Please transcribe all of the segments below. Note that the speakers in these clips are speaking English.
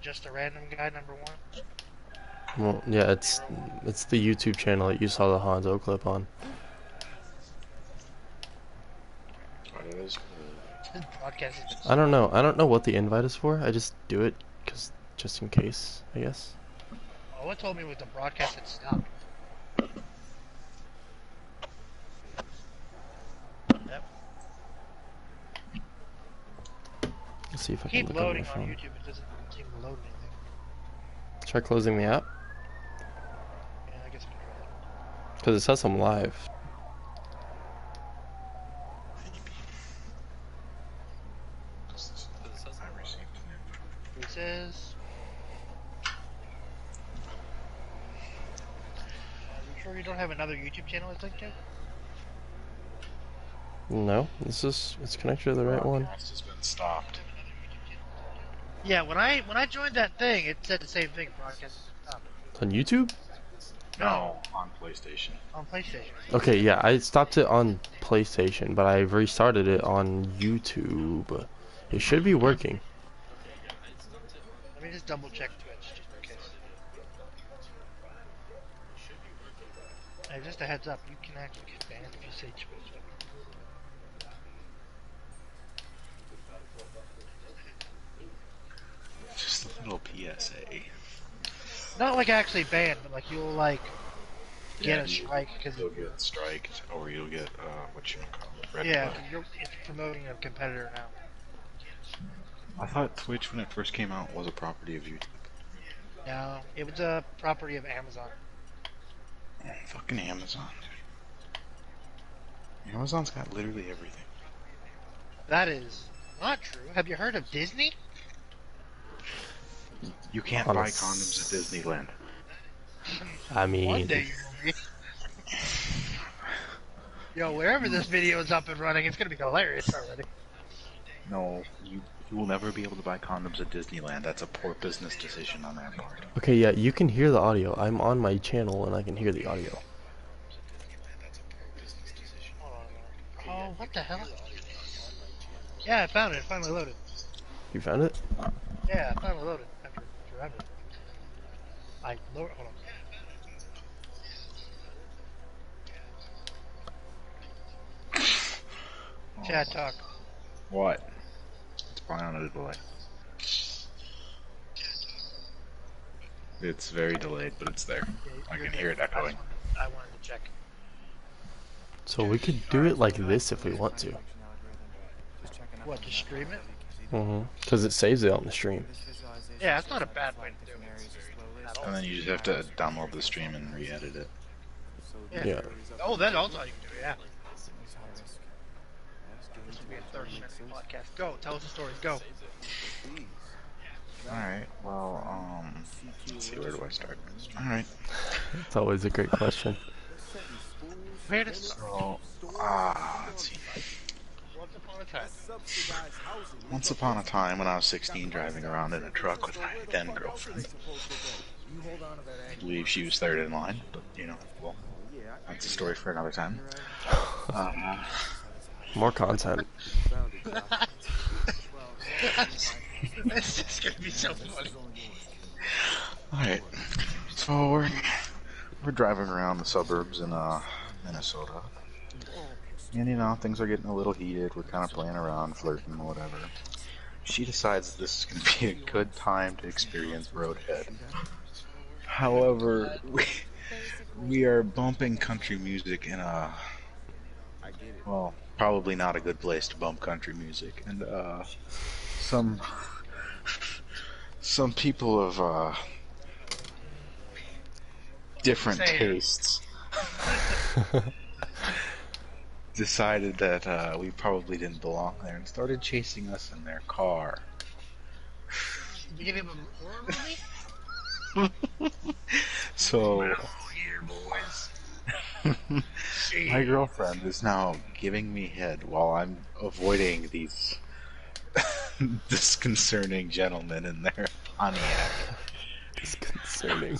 just a random guy #1? Well, yeah, it's the YouTube channel that you saw the Hanzo clip on. That is His broadcast has been I don't know. stopped. I don't know what the invite is for. I just do it just in case, I guess. Oh, what told me was the broadcast had stopped. Yep. Let's see if I can Keep look on my loading on phone. YouTube. It doesn't seem to load anything. Try closing the app Yeah, I guess I can try that. because it says I'm live. I received an He says, "You sure you don't have another YouTube channel it's linked to?" No, it's connected to the right one. broadcast has been stopped. Yeah, when I joined that thing, it said the same thing. Broadcast has been stopped. On YouTube? No, On PlayStation. on PlayStation. Okay, yeah, I stopped it on PlayStation, but I restarted it on YouTube. It should be working. Let me just double check Twitch just in case. Hey, just a heads up, you can actually get banned if you say Twitch. Just a little PSA. Not like actually banned, but like you'll like get Yeah, a strike because you'll get striked, or you'll get what you call it, red yeah, flag. it's promoting a competitor now. I thought Twitch, when it first came out, was a property of YouTube. No, it was a property of Amazon. Fucking Amazon, dude. Amazon's got literally everything. That is not true. Have you heard of Disney? You can't buy condoms at Disneyland. I One mean, day you will be. Yo, wherever this video is up and running, it's gonna be hilarious already. No, you will never be able to buy condoms at Disneyland. That's a poor business decision on their part. okay, yeah, you can hear the audio. I'm on my channel and I can hear the audio. Hold on a minute. Oh, what the hell? Yeah, I found it. It finally loaded. You found it? Yeah, I finally loaded after forever. I lowered. Hold on. Chat talk. What? It's probably on a delay. It's very delayed, but it's there. I can hear it echoing. I wanted to check. So we could do it like this if we want to. What, to stream it? Because it saves it on the stream. Yeah, that's not a bad way to do it. At all. And then you just have to download the stream and re-edit it. Yeah. Oh, that's also how you can do it, yeah. This will be a 30-minute podcast. Go, tell us the story. Go. Alright, well, let's see, where do I start? Alright. It's always a great question. Where to start? So, let's see. Once upon a time. Once upon a time, when I was 16, driving around in a truck with my then girlfriend. I believe she was third in line, but, you know, well, that's a story for another time. More content. This is gonna be so funny. Alright, so we're driving around the suburbs in Minnesota. And you know, things are getting a little heated, we're kind of playing around, flirting, whatever. She decides this is going to be a good time to experience roadhead. However, we are bumping country music in a, well, probably not a good place to bump country music. And some people of different tastes decided that we probably didn't belong there and started chasing us in their car. You give him a horror movie? So Here, boys. my girlfriend is now giving me head while I'm avoiding these disconcerting gentlemen in their Pontiac. It's concerning.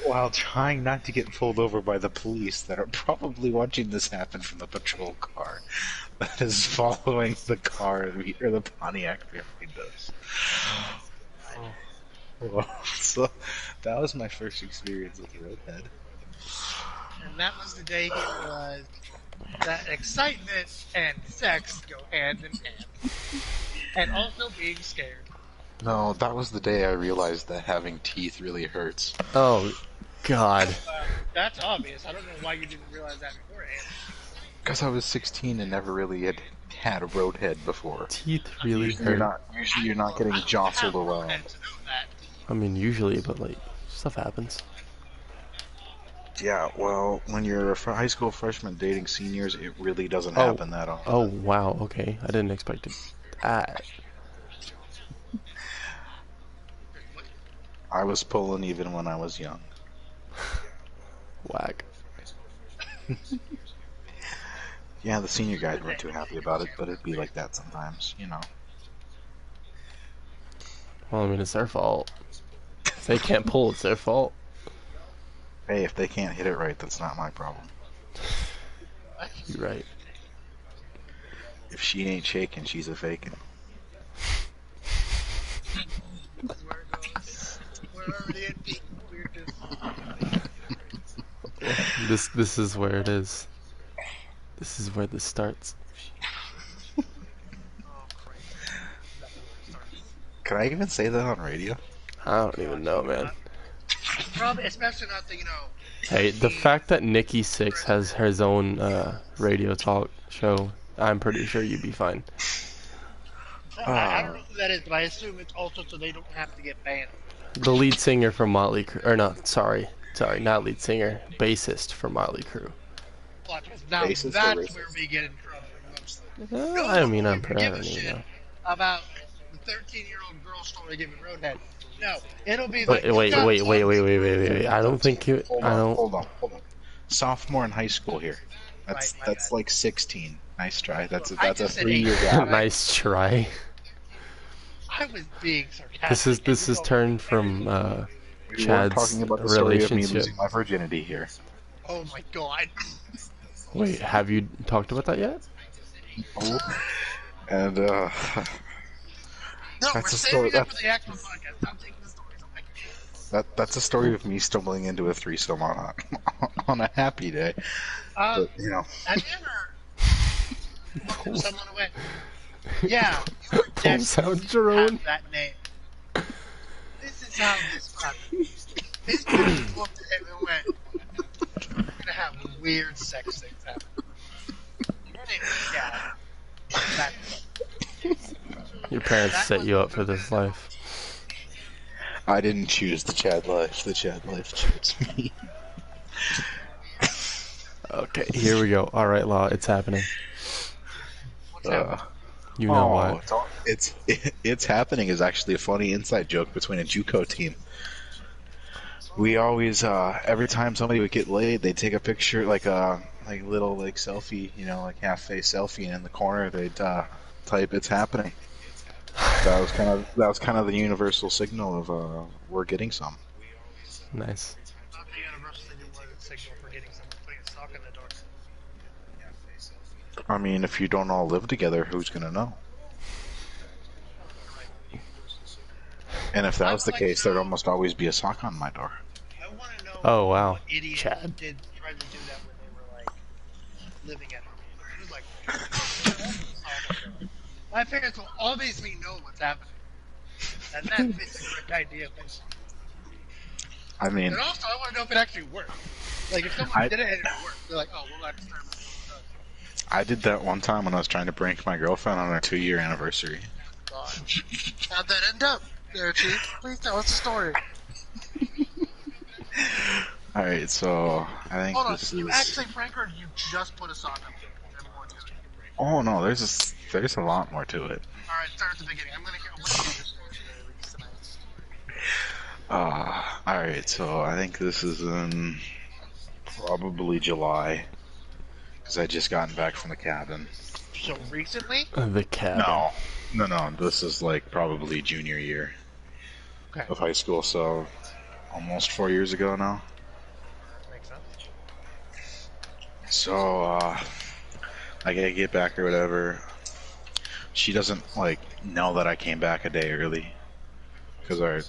while trying not to get pulled over by the police that are probably watching this happen from the patrol car that is following the car or the Pontiac behind us. Well, so that was my first experience with a roadhead. And that was the day he realized that excitement and sex go hand in hand. And also being scared. No, that was the day I realized that having teeth really hurts. Oh, God. That's obvious. I don't know why you didn't realize that beforehand. Because I was 16 and never really had a roadhead before. Teeth really hurt. Usually you're not getting jostled around. I mean, usually, but like, stuff happens. Yeah, well, when you're a high school freshman dating seniors, it really doesn't happen that often. Oh, wow, okay. I didn't expect it. I was pulling even when I was young. Whack. Yeah, the senior guys weren't too happy about it, but it'd be like that sometimes, you know. Well, I mean, it's their fault. If they can't pull, it's their fault. Hey, if they can't hit it right, that's not my problem. You're right. If she ain't shaking, she's a faking. This is where it is. This is where this starts. Can I even say that on radio? I don't even know, man. Probably, especially not the, Hey, the fact that Nikki Sixx has his own radio talk show, I'm pretty sure you'd be fine. I don't know who that is, but I assume it's also so they don't have to get banned. The lead singer from Motley Crue, or no, sorry, not lead singer, bassist for Motley Crue. Now that's where we get in trouble. I mean, I'm proud give a of you shit know. about the 13-year-old girl story giving Roadhead. No, it'll be Wait, like wait. I don't think you. Hold on. Sophomore in high school here. That's Right, like 16. Nice try. That's a just said 3-year 18. gap. Nice try. I was being sarcastic. This is turned from We were Chad's talking about the story of me relationship. losing my virginity here. Oh my god. Wait, have you talked about that yet? And No, That's we're a saving story- up for the actual podcast. I'm taking the stories. Oh my god. that's a story of me stumbling into a threesome on a happy day. But, you know, Have you ever looked someone away? Yeah, you were Don't sound destined your to own. have that name. This is how this happened. His parents looked at him and went, "We're gonna have weird sex things happen." Your name was Chad. That's Your parents set you up for this life. I didn't choose the Chad life. The Chad life chose me. Okay, here we go. All right, Law, it's happening. what's happening. You know what? It's happening is actually a funny inside joke between a JUCO team. We always every time somebody would get laid, they'd take a picture like little selfie, like half face selfie, and in the corner they'd type "It's happening." That was kind of the universal signal of we're getting some. Nice. Not the universal signal for getting someone putting a sock in the door. I mean, if you don't all live together, who's gonna know? And if that was the case, there'd almost always be a sock on my door. I want to know Oh, wow. what idiot Chad. tried to do that when they were like living at home. It was like, my parents will obviously know what's happening, and that is a great idea. I mean, And also, I want to know if it actually worked. Like, if someone did it and it worked, they're like, "Oh, well, that's terrible." I did that one time when I was trying to prank my girlfriend on our 2-year anniversary. God. How'd that end up, there, Chief? Please tell us the story. Alright, so I think Hold on, this you is. actually prank her, or you just put a sock on everyone to it? Oh no, there's a lot more to it. Alright, start at the beginning. I'm gonna hear this story tonight. Alright, so I think this is in probably July. Because I just gotten back from the cabin. So recently? The cabin. No, this is like probably junior year Okay. of high school, so almost 4 years ago now. So, I gotta get back or whatever. She doesn't, like, know that I came back a day early.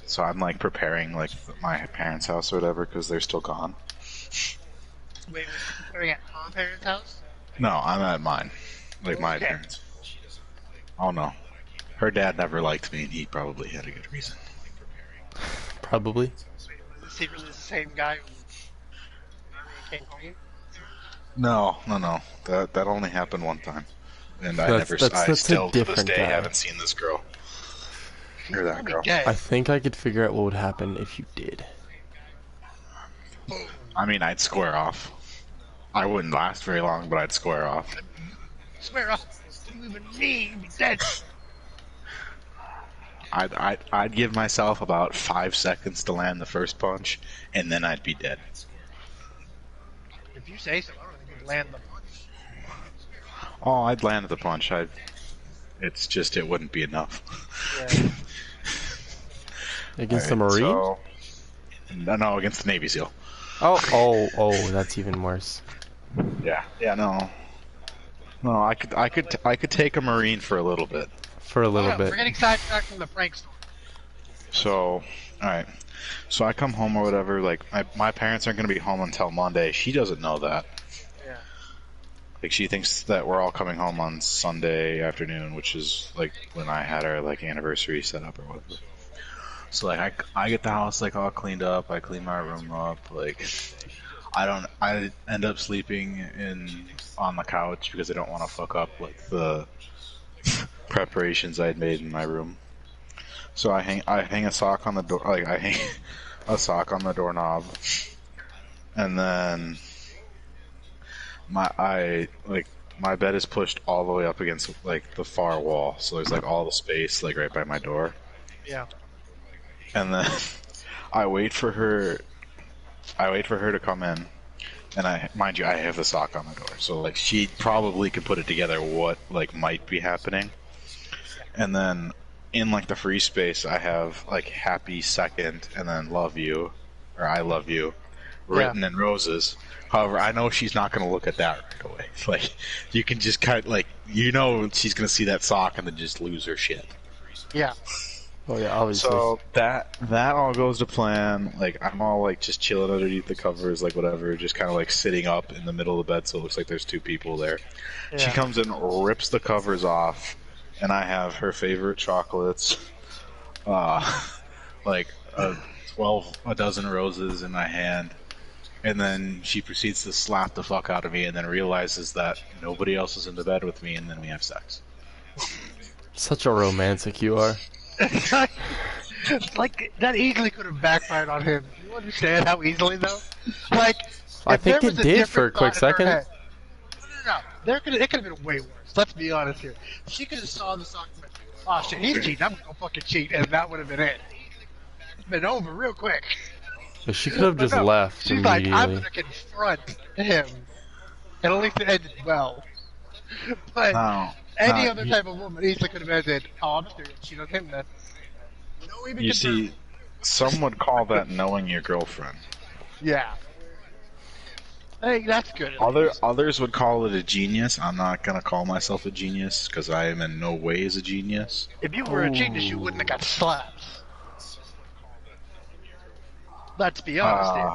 So I'm, like, preparing, like, my parents' house or whatever, because they're still gone. Wait, was she preparing at her parents' house? No, I'm at mine. Like, my Okay. parents. Oh, no. Her dad never liked me, and he probably had a good reason. Probably. Wait, was this secretly the same guy who Marion came home? No. That only happened one time. And That's I a still, to this different day, guy. haven't seen this girl. She's Or that probably girl. dead. I think I could figure out what would happen if you did. Boom. I mean, I'd square off. I wouldn't last very long, but I'd square off. Swear off. You even me, you'd be dead. I'd give myself about 5 seconds to land the first punch, and then I'd be dead. If you say so, I don't think you'd land the punch. Oh, I'd land the punch. It's just it wouldn't be enough. Yeah. Against the Marine? So, no, against the Navy SEAL. Oh, that's even worse. Yeah, no. No, I could take a Marine for a little bit. For a little bit. We're getting sidetracked from the prank story. So, alright. So I come home or whatever, like, my parents aren't going to be home until Monday. She doesn't know that. Yeah. Like, she thinks that we're all coming home on Sunday afternoon, which is, like, when I had our, like, anniversary set up or whatever. So, like, I get the house, like, all cleaned up, I clean my room up, like, I end up sleeping on the couch because I don't want to fuck up, like, the preparations I had made in my room. So I hang a sock on the door, like, I hang a sock on the doorknob, and then my bed is pushed all the way up against, like, the far wall, so there's, like, all the space, like, right by my door. Yeah. And then I wait for her to come in, and mind you, I have the sock on the door, so, like, she probably could put it together what, like, might be happening. And then in, like, the free space, I have, like, happy second, and then love you, or I love you, written in roses. However, I know she's not going to look at that right away. Like, you can just kind of, like, she's going to see that sock and then just lose her shit. Yeah. Oh yeah, obviously. So that all goes to plan. Like, I'm all, like, just chilling underneath the covers, like, whatever, just kind of, like, sitting up in the middle of the bed so it looks like there's two people there. Yeah. She comes in, rips the covers off, and I have her favorite chocolates, like a dozen roses in my hand, and then she proceeds to slap the fuck out of me, and then realizes that nobody else is in the bed with me, and then we have sex. Such a romantic you are. Like, that easily could have backfired on him. Do you understand how easily, though? Like, I if there think was it did for a different quick thought in her second. head- No. It could have been way worse. Let's be honest here. She could have saw the sock and went, oh shit, he's cheating. I'm gonna fucking cheat, and that would have been it. It's been over real quick. But she could have But just no, left she's like, I'm immediately. gonna confront him. And at least it ended well. But any other type of woman easily could have ended, oh, I'm just gonna cheat on him then. No, even You confirm. see, some would call that knowing your girlfriend. Yeah. I think that's good. at least. Others would call it a genius. I'm not gonna call myself a genius because I am in no way a genius. If you were a genius, you wouldn't have got slapped. Let's be honest here.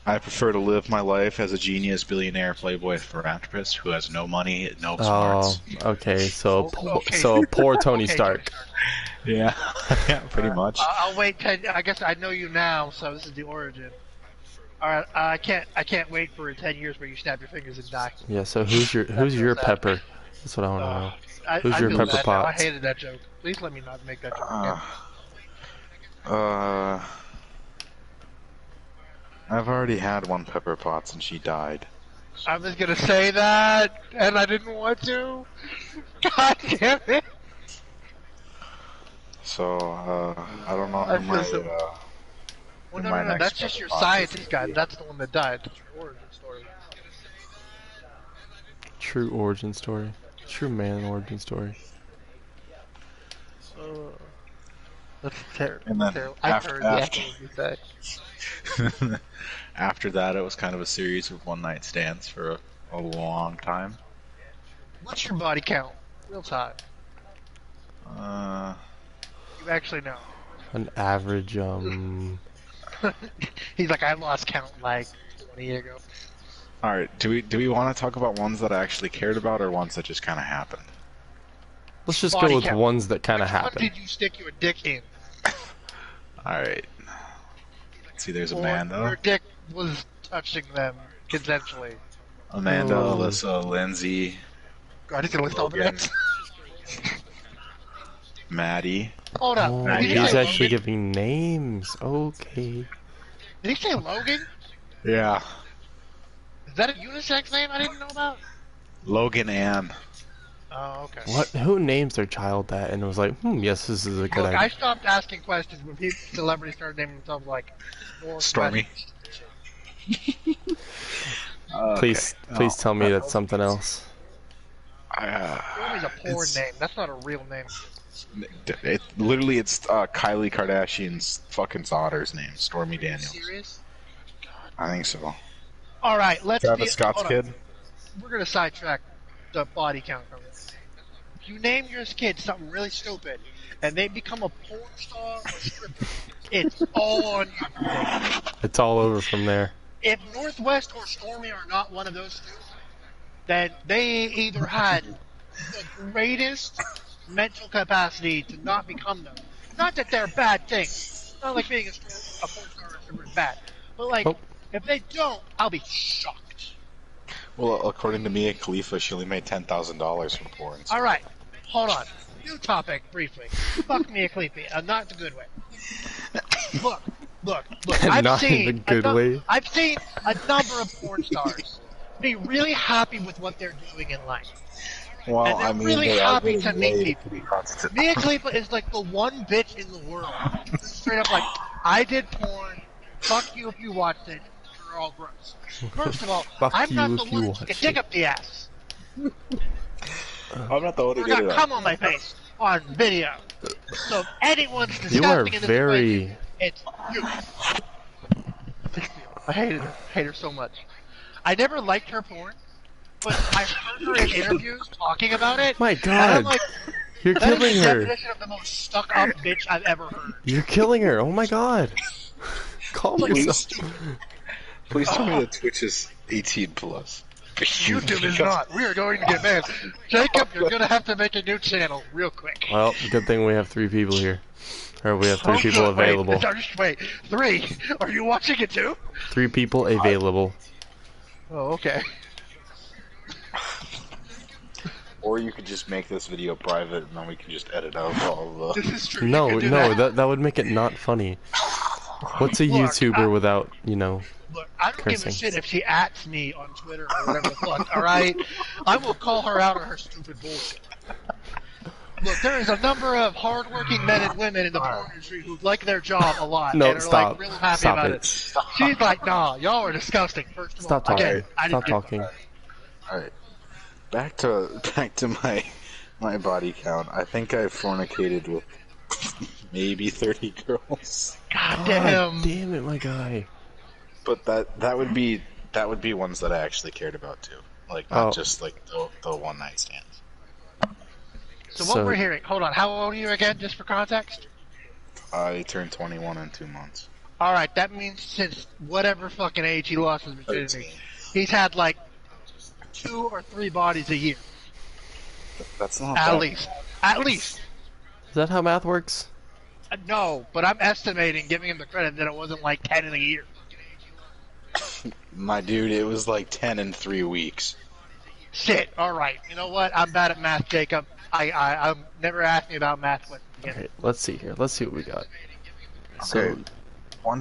I prefer to live my life as a genius, billionaire, playboy, philanthropist who has no money, no Oh, smarts. okay. So Okay. poor Tony Okay, Stark. Yeah, yeah, pretty much. I'll wait 10. I guess I know you now, so this is the origin. All right, I can't wait for 10 years where you snap your fingers and die. Yeah. So who's your Pepper? That's what I want to know. Who's your feel Pepper bad now. I Potts? hated that joke. Please let me not make that joke again. I've already had one Pepper Potts and she died. I was gonna say that, and I didn't want to. God damn it! So, I don't know I who my, feel so- Well, who no, my no, next that's just Pepper your Potts scientist is guy. gonna be. That's the one that died. That's your origin story. True origin story. True man origin story. That's terrible. And then Terrible. I heard the after actual you say. after that, it was kind of a series of one night stands for a long time. What's your body count? Real time. Uh, You actually know. An average, He's like, I lost count like 20 years ago. all right. Do we want to talk about ones that I actually cared about, or ones that just kind of happened? let's just Body go with count. ones that kind of Which one happen. did you stick your dick in? All right. Let's see, there's Or Amanda, your dick was touching them consensually. Amanda, Oh. Alyssa, Lindsay, God, he's gonna list all the Logan. names. Maddie. Hold up. Oh, Did he he's say actually Logan? giving names. Okay. Did he say Logan? Yeah. Is that a unisex name I didn't know about? Logan Ann. Oh, okay. What? Who names their child that? And it was like, yes, this is a good Look, I idea. stopped asking questions when celebrities started naming themselves like Stormy. Please tell me that's something else. Stormy's a porn name. That's not a real name. Literally, it's Kylie Kardashian's fucking daughter's name, Stormy Are you Daniels. serious? I think so. All right, let's Travis be. Scott's hold on. kid. We're gonna sidetrack the body count from this. If you name your kid something really stupid, and they become a porn star or stripper, it's all on you. It's all over from there. If Northwest or Stormy are not one of those two, then they either had the greatest mental capacity to not become them. Not that they're bad things. Not like being a porn star or stripper is bad. But like, Oh. if they don't, I'll be shocked. Well, according to Mia Khalifa, she only made $10,000 from porn. So. All right, hold on. New topic, briefly. Fuck me a Khalifa, not the good way. Look. Not in the good way. I've seen a number of porn stars be really happy with what they're doing in life. Well, And they're I mean, really they are happy getting to meet laid people. pretty constant. Mia Khalifa is like the one bitch in the world. Straight up like, I did porn, fuck you if you watched it, you're all gross. First of all, Fuck I'm you not if the you one who watched can dig it. up the ass. I'm not the one who Or did got it. cum on my face on video. So if anyone's disgusting You are in this very. equation, it's you. I hate her so much. I never liked her porn, but I've heard her in interviews talking about it. My And I'm God, like, you're that is killing the her. definition of the most stuck-up bitch I've ever heard. You're killing her. Oh my God. Calm Like, yourself. Please tell me that Twitch is 18 plus. YouTube is not. We are going to get banned. Jacob, you're going to have to make a new channel real quick. Well, good thing we have 3 people here. Or we have 3 Oh, people good. Wait, available. wait, 3? Are you watching it too? 3 people available. Oh, okay. Or you could just make this video private and then we can just edit out all of the... This is true. You No, can do no, that would make it not funny. What's a Look, YouTuber without, you know? Look, I don't give a Cursing. shit if she ats me on Twitter or whatever the fuck, alright? I will call her out on her stupid bullshit. Look, there is a number of hardworking men and women in the porn industry who like their job a lot No, and are stop. like real happy Stop about it. it. She's like, nah, y'all are disgusting. First of Stop all, talking. again, I Stop didn't talking. Alright. Back to my body count. I think I fornicated with maybe 30 girls. God God damn. damn it, my guy. But that would be ones that I actually cared about too. Like not Oh. just like the one night stands. So what we're hearing, hold on, how old are you again, just for context? I turned 21 in 2 months. Alright, that means since whatever fucking age he lost his virginity, 13. he's had like 2 or 3 bodies a year. That's not At bad. least. At least. Is that how math works? No, but I'm estimating, giving him the credit, that it wasn't like 10 in a year. My dude, it was like 10 in 3 weeks. Shit, alright. You know what? I'm bad at math, Jacob. I'm never asking about math with again. Okay, let's see here. Let's see what we got. Okay.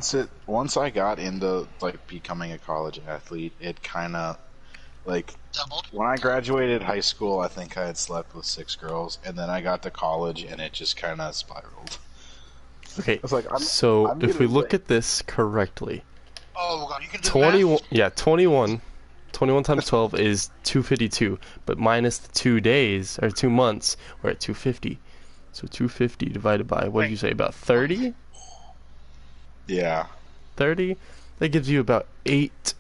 So, Once I got into like becoming a college athlete, it kind of like Doubled. when I graduated high school, I think I had slept with 6 girls, and then I got to college, and it just kind of spiraled. okay, It's like, so I'm if we gonna look say- at this correctly, Oh, God, you can do 21, math? yeah, 21 times 12 is 252, but minus the 2 days, or 2 months, we're at 250. So 250 divided by, what did you say, about 30? Yeah. 30? That gives you about 8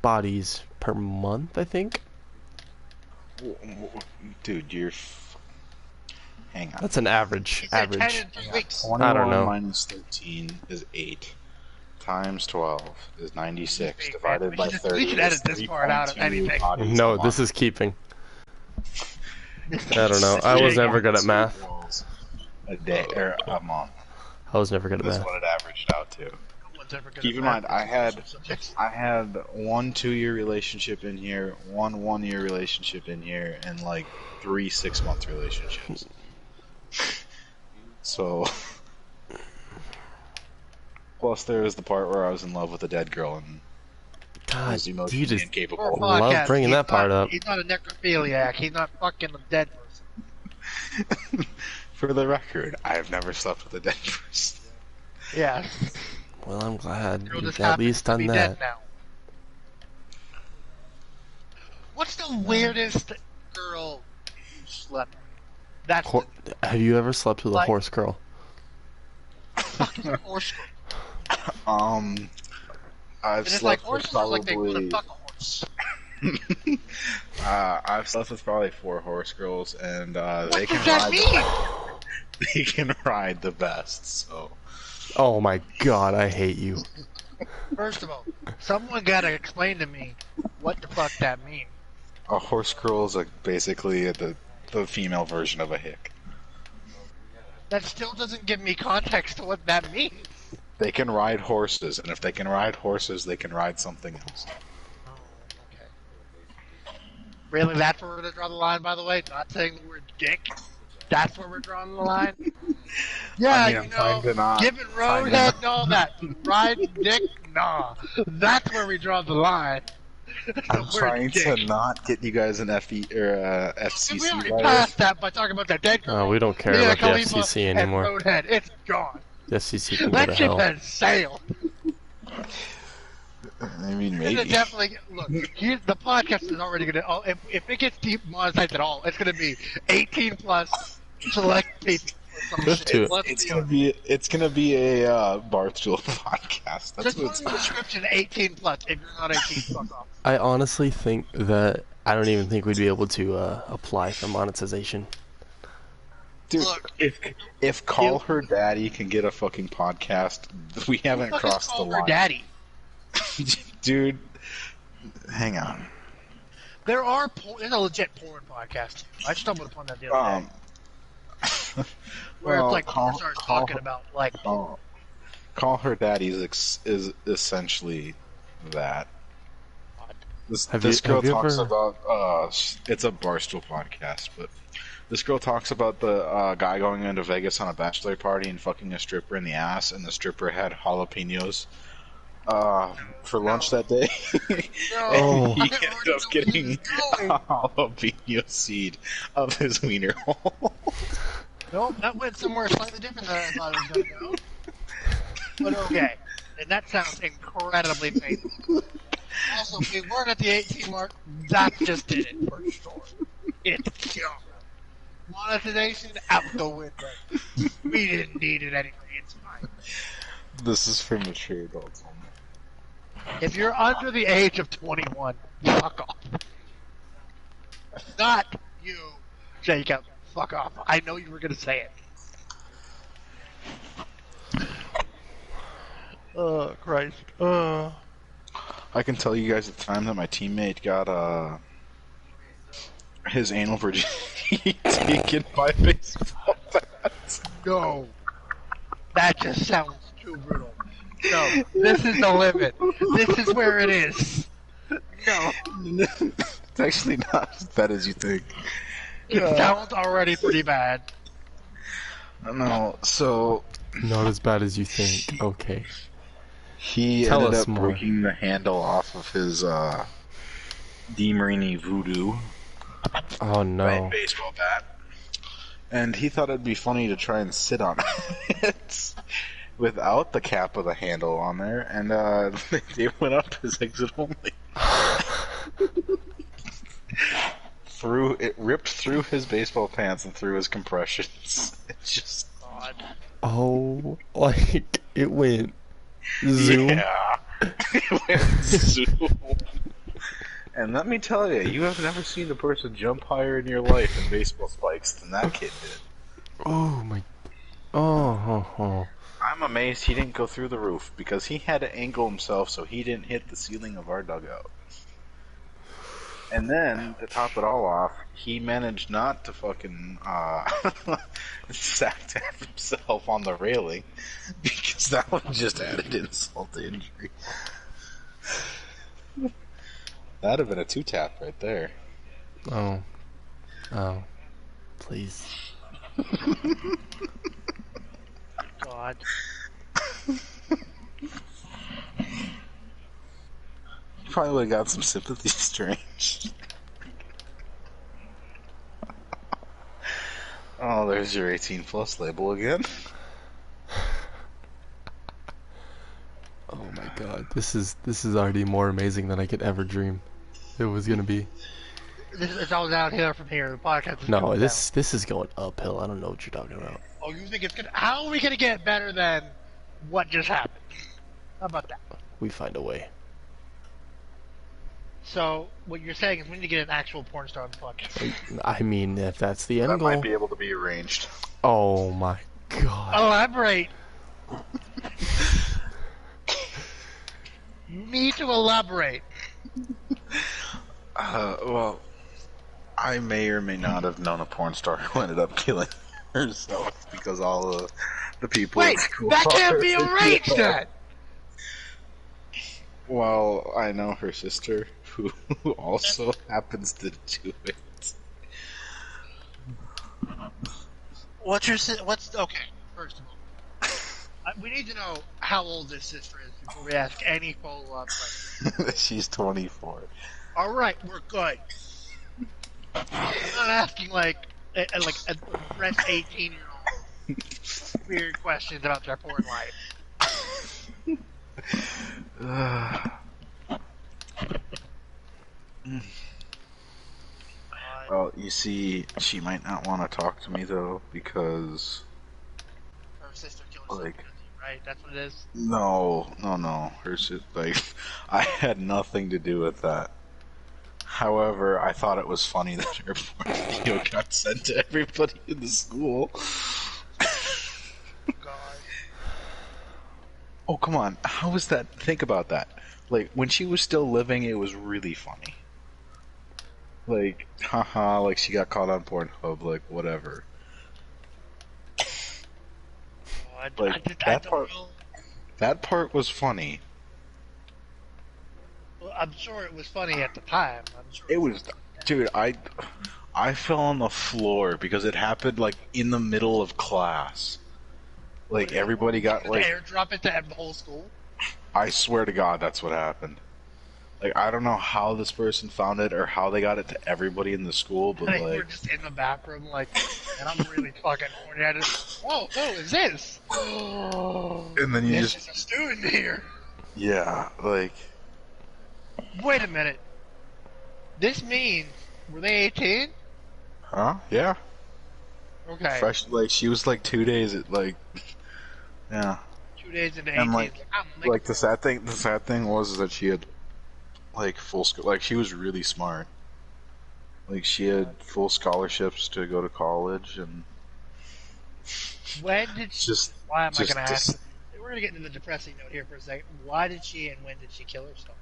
bodies per month, I think. Dude, hang on. That's an average. He said 10 Average. in 3 weeks. 21 I don't know. minus 13 is 8. Times 12 is 96. Hey, Divided man, by we should 30 edit is this part out of 3.2 anything. bodies No, a this month. is keeping. I don't know. I was never good at math. A day or a month. I was never good at That's math. what it averaged out to. No one's ever gonna Keep in math mind, I had subjects. 1 2-year relationship in here, 1 1-year relationship in here, and like 3 6-month relationships. So, plus there was the part where I was in love with a dead girl and God, was you emotionally just incapable. Or love podcast, bringing he's that part not- up. He's not a necrophiliac. He's not fucking a dead person. For the record, I have never slept with a dead person. Yeah. Well, I'm glad Girl you've just at happens least to done be that. dead now. What's the weirdest girl you slept with? That's Have you ever slept with a Like- horse girl? the fucking horse girl. I've And it's like slept with horses are like they want to probably. fuck a horse. I've slept with probably 4 horse girls, and What they can does that ride. mean? They can ride the best. So Oh my god, I hate you. First of all, someone gotta explain to me what the fuck that means. a horse girl is like basically the female version of a hick. That still doesn't give me context to what that means. They can ride horses, and if they can ride horses, they can ride something else. Oh, okay. Really, that's where we're gonna draw the line, by the way? Not saying the word dick. That's where we're drawing the line? Yeah, I mean, you I'm know, trying to not- giving roadhead and all that. Riding dick? Nah. That's where we draw the line. I'm The word trying to dick. not get you guys an FE or We FCC already virus. passed that by talking about that dead girl. Oh, we don't care Mia about the Khalifa FCC and anymore. Roadhead. It's gone. The FCC can go That to ship hell. has sailed. I mean, It's maybe. gonna definitely look. The podcast is already gonna. Oh, if it gets demonetized at all, it's gonna be 18 plus select people. or some Just shit. to- Let's It's be gonna honest. be a Barstool podcast. That's Just what put it's in the description 18 plus. If you're not 18, fuck off. I honestly think that I don't even think we'd be able to apply for monetization. Dude, Look. if Call Her Daddy can get a fucking podcast, we haven't Fucking crossed the call her line. daddy. Dude, hang on. There's a legit porn podcast. Too. I stumbled upon that the other day. Where well, it's like porn call- stars call talking her- about like. Call Her Daddy is essentially that. This Have girl you talks ever- about it's a Barstool podcast, but this girl talks about the guy going into Vegas on a bachelor party and fucking a stripper in the ass, and the stripper had jalapenos for lunch that day. Oh. He ended up getting a jalapeno seed of his wiener hole. Nope, that went somewhere slightly different than I thought it was going to go. But okay, and that sounds incredibly painful. Also, if we weren't at the 18 mark, that just did it for sure. It's gone. Monetization out the window. We didn't need it anyway. It's fine. This is for mature adults only. If you're under the age of 21, fuck off. Not you, Jacob. Fuck off. I know you were gonna say it. Oh, Christ. I can tell you guys the time that my teammate got his anal virginity taken by baseball bats. No. That just sounds too brutal. No, this is the limit. This is where it is. No. It's actually not as bad as you think. It sounds already pretty bad. No, so Not as bad as you think. Okay. he Tell ended us up more. breaking the handle off of his DeMarini Voodoo Oh no. by a baseball bat. And he thought it'd be funny to try and sit on it without the cap of the handle on there, and they went up as exit only. ripped through his baseball pants and through his compressions. It's just God. Oh, like it went zoom. yeah. It went zoom. And let me tell you, you have never seen a person jump higher in your life in baseball spikes than that kid did. Oh my. Oh. I'm amazed he didn't go through the roof because he had to angle himself so he didn't hit the ceiling of our dugout. And then, to top it all off, he managed not to fucking sack tap himself on the railing because that would just added insult to injury. That'd have been a 2-tap right there. Oh. Please. God. Probably would have got some sympathy, Strange. Oh, there's your 18 plus label again. Oh my god. This is already more amazing than I could ever dream it was gonna be. It's all downhill from here. The podcast is No, going this is going uphill. I don't know what you're talking about. down. Oh, you think it's gonna? How are we gonna get better than what just happened? How about that? We find a way. So what you're saying is we need to get an actual porn star on the podcast. I mean, if that's the end That goal. might be able to be arranged. Oh my god. Elaborate. Need to elaborate. Well, I may or may not have known a porn star who ended up killing herself because all of the people Wait, at school that can't be are- arranged then. Well, I know her sister who also happens to do it. What's okay? First of all, we need to know how old this sister is before we ask any follow-up questions. She's 24. All right, we're good. I'm not asking like a fresh 18-year-old weird questions about their porn life. Well, you see, she might not want to talk to me though because Her sister killed herself, like right? That's what it is. no, her like I had nothing to do with that. However, I thought it was funny that her porn video got sent to everybody in the school. God. Oh, come on. How was that? Think about that. Like, when she was still living, it was really funny. Like, haha, like she got caught on Pornhub, like, whatever. Oh, Like, I don't know. That part was funny. Well, I'm sure it was funny at the time. I'm sure It was, dude, I fell on the floor because it happened, like, in the middle of class. Like, everybody got, like, airdrop it to the whole school. I swear to God, that's what happened. Like, I don't know how this person found it or how they got it to everybody in the school, but Like, like, we're just in the bathroom, like, and I'm really fucking horny. I just, whoa, is this? and then you There's just, a student here. yeah, like, Wait a minute. This means, were they 18? huh? Yeah. Okay. Fresh, like, she was like 2 days at, like, yeah. 2 days into 18. And like, I'm like the sad thing was that she had, like, full school, like, she was really smart. Like, she had full scholarships to go to college, and when did she, just, why am I just, going to ask? We're going to get into the depressing note here for a second. Why did she and when did she kill herself?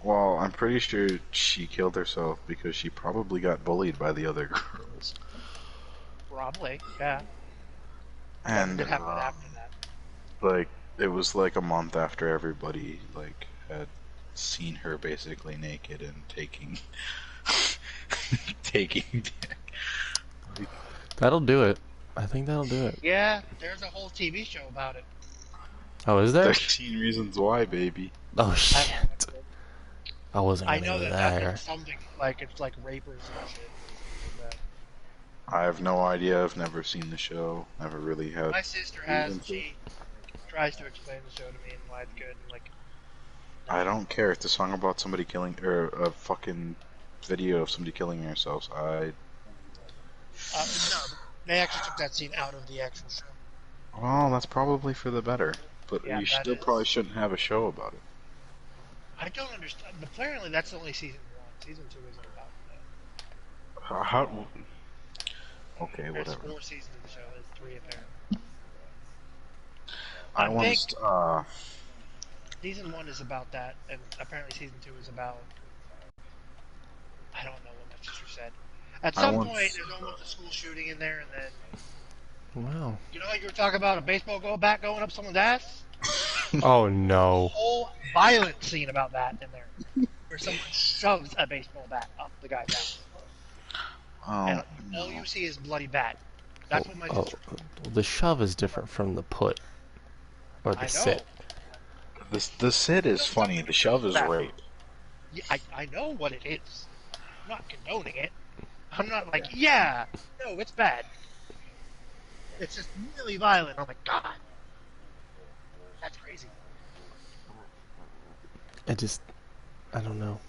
well, I'm pretty sure she killed herself because she probably got bullied by the other girls. Probably, yeah. And, What happened after that? like, it was like a month after everybody, like, had seen her basically naked and taking dick. That'll do it. I think that'll do it. Yeah, there's a whole TV show about it. Oh, is there? 13 Reasons Why, baby. Oh shit. I wasn't I gonna know go that there. that's something like it's like rapers and shit. I have no idea. I've never seen the show. Never really had. My sister has. She tries to explain the show to me and why it's good. And like, I don't care. It's a song about somebody killing or a fucking video of somebody killing themselves. No, they actually took that scene out of the actual show. Well, that's probably for the better. But Yeah, we that still probably is. shouldn't have a show about it. I don't understand. Apparently, that's only season 1. Season 2 isn't about that. How? Okay, There's whatever. 4 seasons of the show. There's 3 apparently. I I think once, season 1 is about that, and apparently season 2 is about. I don't know what my sister said. At I some point, once, there's almost a school shooting in there, and then Wow. you know, like you were talking about a baseball bat going up someone's ass. Oh A no. whole violent scene about that in there, where someone shoves a baseball bat up the guy's ass, and no. all you see is bloody bat. That's what my Oh, sister. the shove is different from the put or the I know. sit. The sit is funny. The shove is rape. Yeah, I know what it is. I'm not condoning it. I'm not like, yeah, no, it's bad. It's just really violent. Oh my god. That's crazy. I don't know.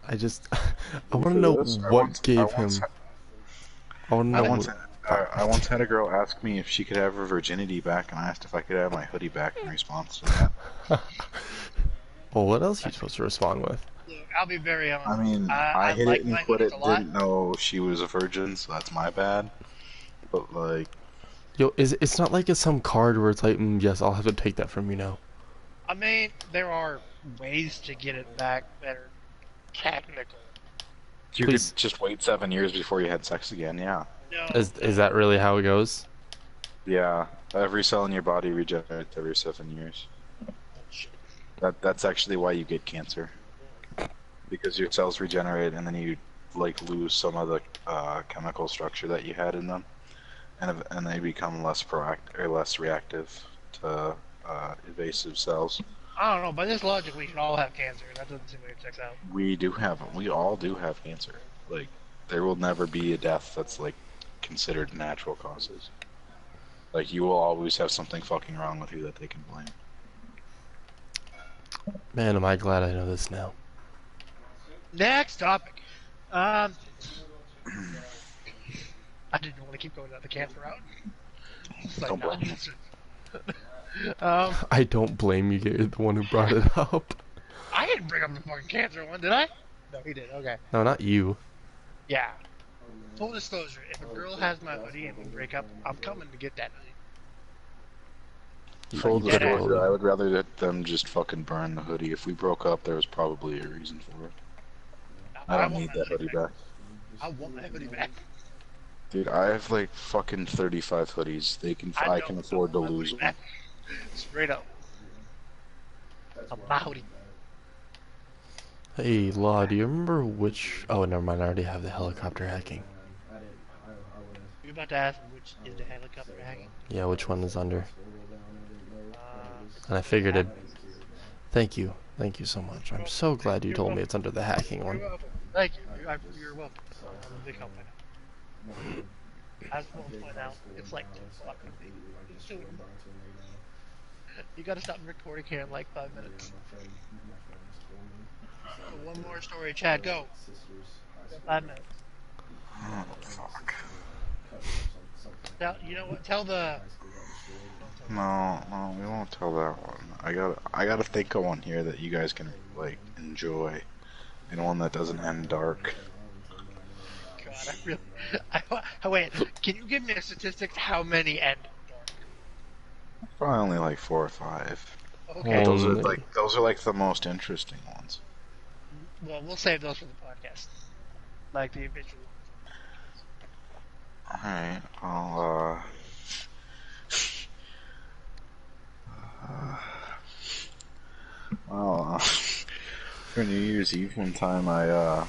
I want to For know this, what gave him. I want to know what. I once had a girl ask me if she could have her virginity back, and I asked if I could have my hoodie back in response to that. Well, what else are you supposed to respond with? Look, I'll be very honest. I mean, I hit like it my and quit hoodies it. a lot. Didn't know she was a virgin, so that's my bad. But like, Yo, it's not like it's some card where it's like, yes, I'll have to take that from you now. I mean, there are ways to get it back that are technical. you Please. could just wait 7 years before you had sex again. Yeah, No, Is that really how it goes? yeah. Every cell in your body regenerates every 7 years. bullshit. That's actually why you get cancer, because your cells regenerate and then you like lose some of the chemical structure that you had in them, and they become less less reactive to invasive cells. I don't know. By this logic, we should all have cancer. That doesn't seem like it checks out. We all do have cancer. Like, there will never be a death that's like considered natural causes. Like, you will always have something fucking wrong with you that they can blame. Man, am I glad I know this now. Next topic. I didn't want to keep going down the cancer route. It's like, Don't blame me. I don't blame you. You're the one who brought it up. I didn't bring up the fucking cancer one, did I? No, he did. Okay. No, not you. Yeah. Full disclosure: if a girl has my hoodie and we break up, I'm coming to get that hoodie. Full You dead disclosure, ass. I would rather that them just fucking burn the hoodie. If we broke up, there was probably a reason for it. I don't want need my that hoodie back. I want my hoodie back. Dude, I have like fucking 35 hoodies. I can afford to want my lose hoodie one. back. Straight up. My hoodie. Hey, Law, do you remember which... Oh, never mind. I already have the helicopter hacking. You're about to ask me which is the helicopter hacking. Yeah, which one is under? Uh, And I figured it... Thank you. Thank you so much. I'm so glad you told me it's under the hacking one. You're welcome. Thank you. You're welcome. I'm a big help right now. I just want to point out, it's like 2 o'clock in the day. You gotta stop recording here in like 5 minutes. So one more story, Chad, go. 5 minutes. Oh, fuck. Now, you know what? Tell the... No, we won't tell that one. I gotta think of one here that you guys can, like, enjoy. And one that doesn't end dark. God, I really... wait, can you give me a statistic how many end dark? Probably only like 4 or 5. Okay, But Only. those are like the most interesting ones. well, we'll save those for the podcast. Like the official... Alright, well, for New Year's Eve one time I,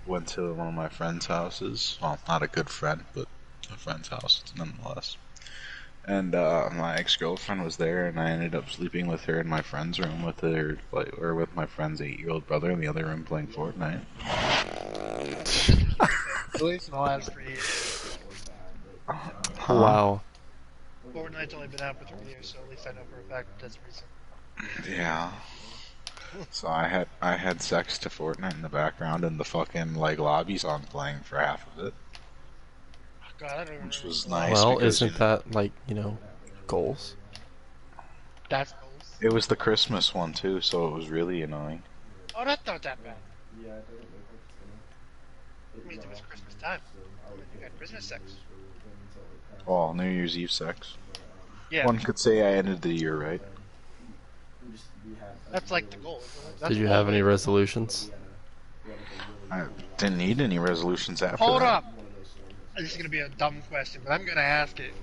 went to one of my friend's houses. Well, not a good friend, but a friend's house nonetheless. And, my ex-girlfriend was there, and I ended up sleeping with her in my friend's room with with my friend's 8-year-old brother in the other room playing Fortnite. At least in the last 3 years. Wow. Fortnite's only been out for 3 years, so at least I know for a fact that's recent. Yeah. So I had sex to Fortnite in the background, and the fucking like lobby song playing for half of it, God, I don't even which remember was the lobby nice Well, song. because isn't that like, goals? That's goals. it was the Christmas one too, so it was really annoying. Oh, that's not that bad. I mean, it was Christmas time. And you had Christmas sex. Well, New Year's Eve sex. Yeah, One could say I ended the year right. that's like the goal, isn't it? That's Did you have any always. resolutions? I didn't need any resolutions after Hold that. up. This is gonna be a dumb question, but I'm gonna ask it.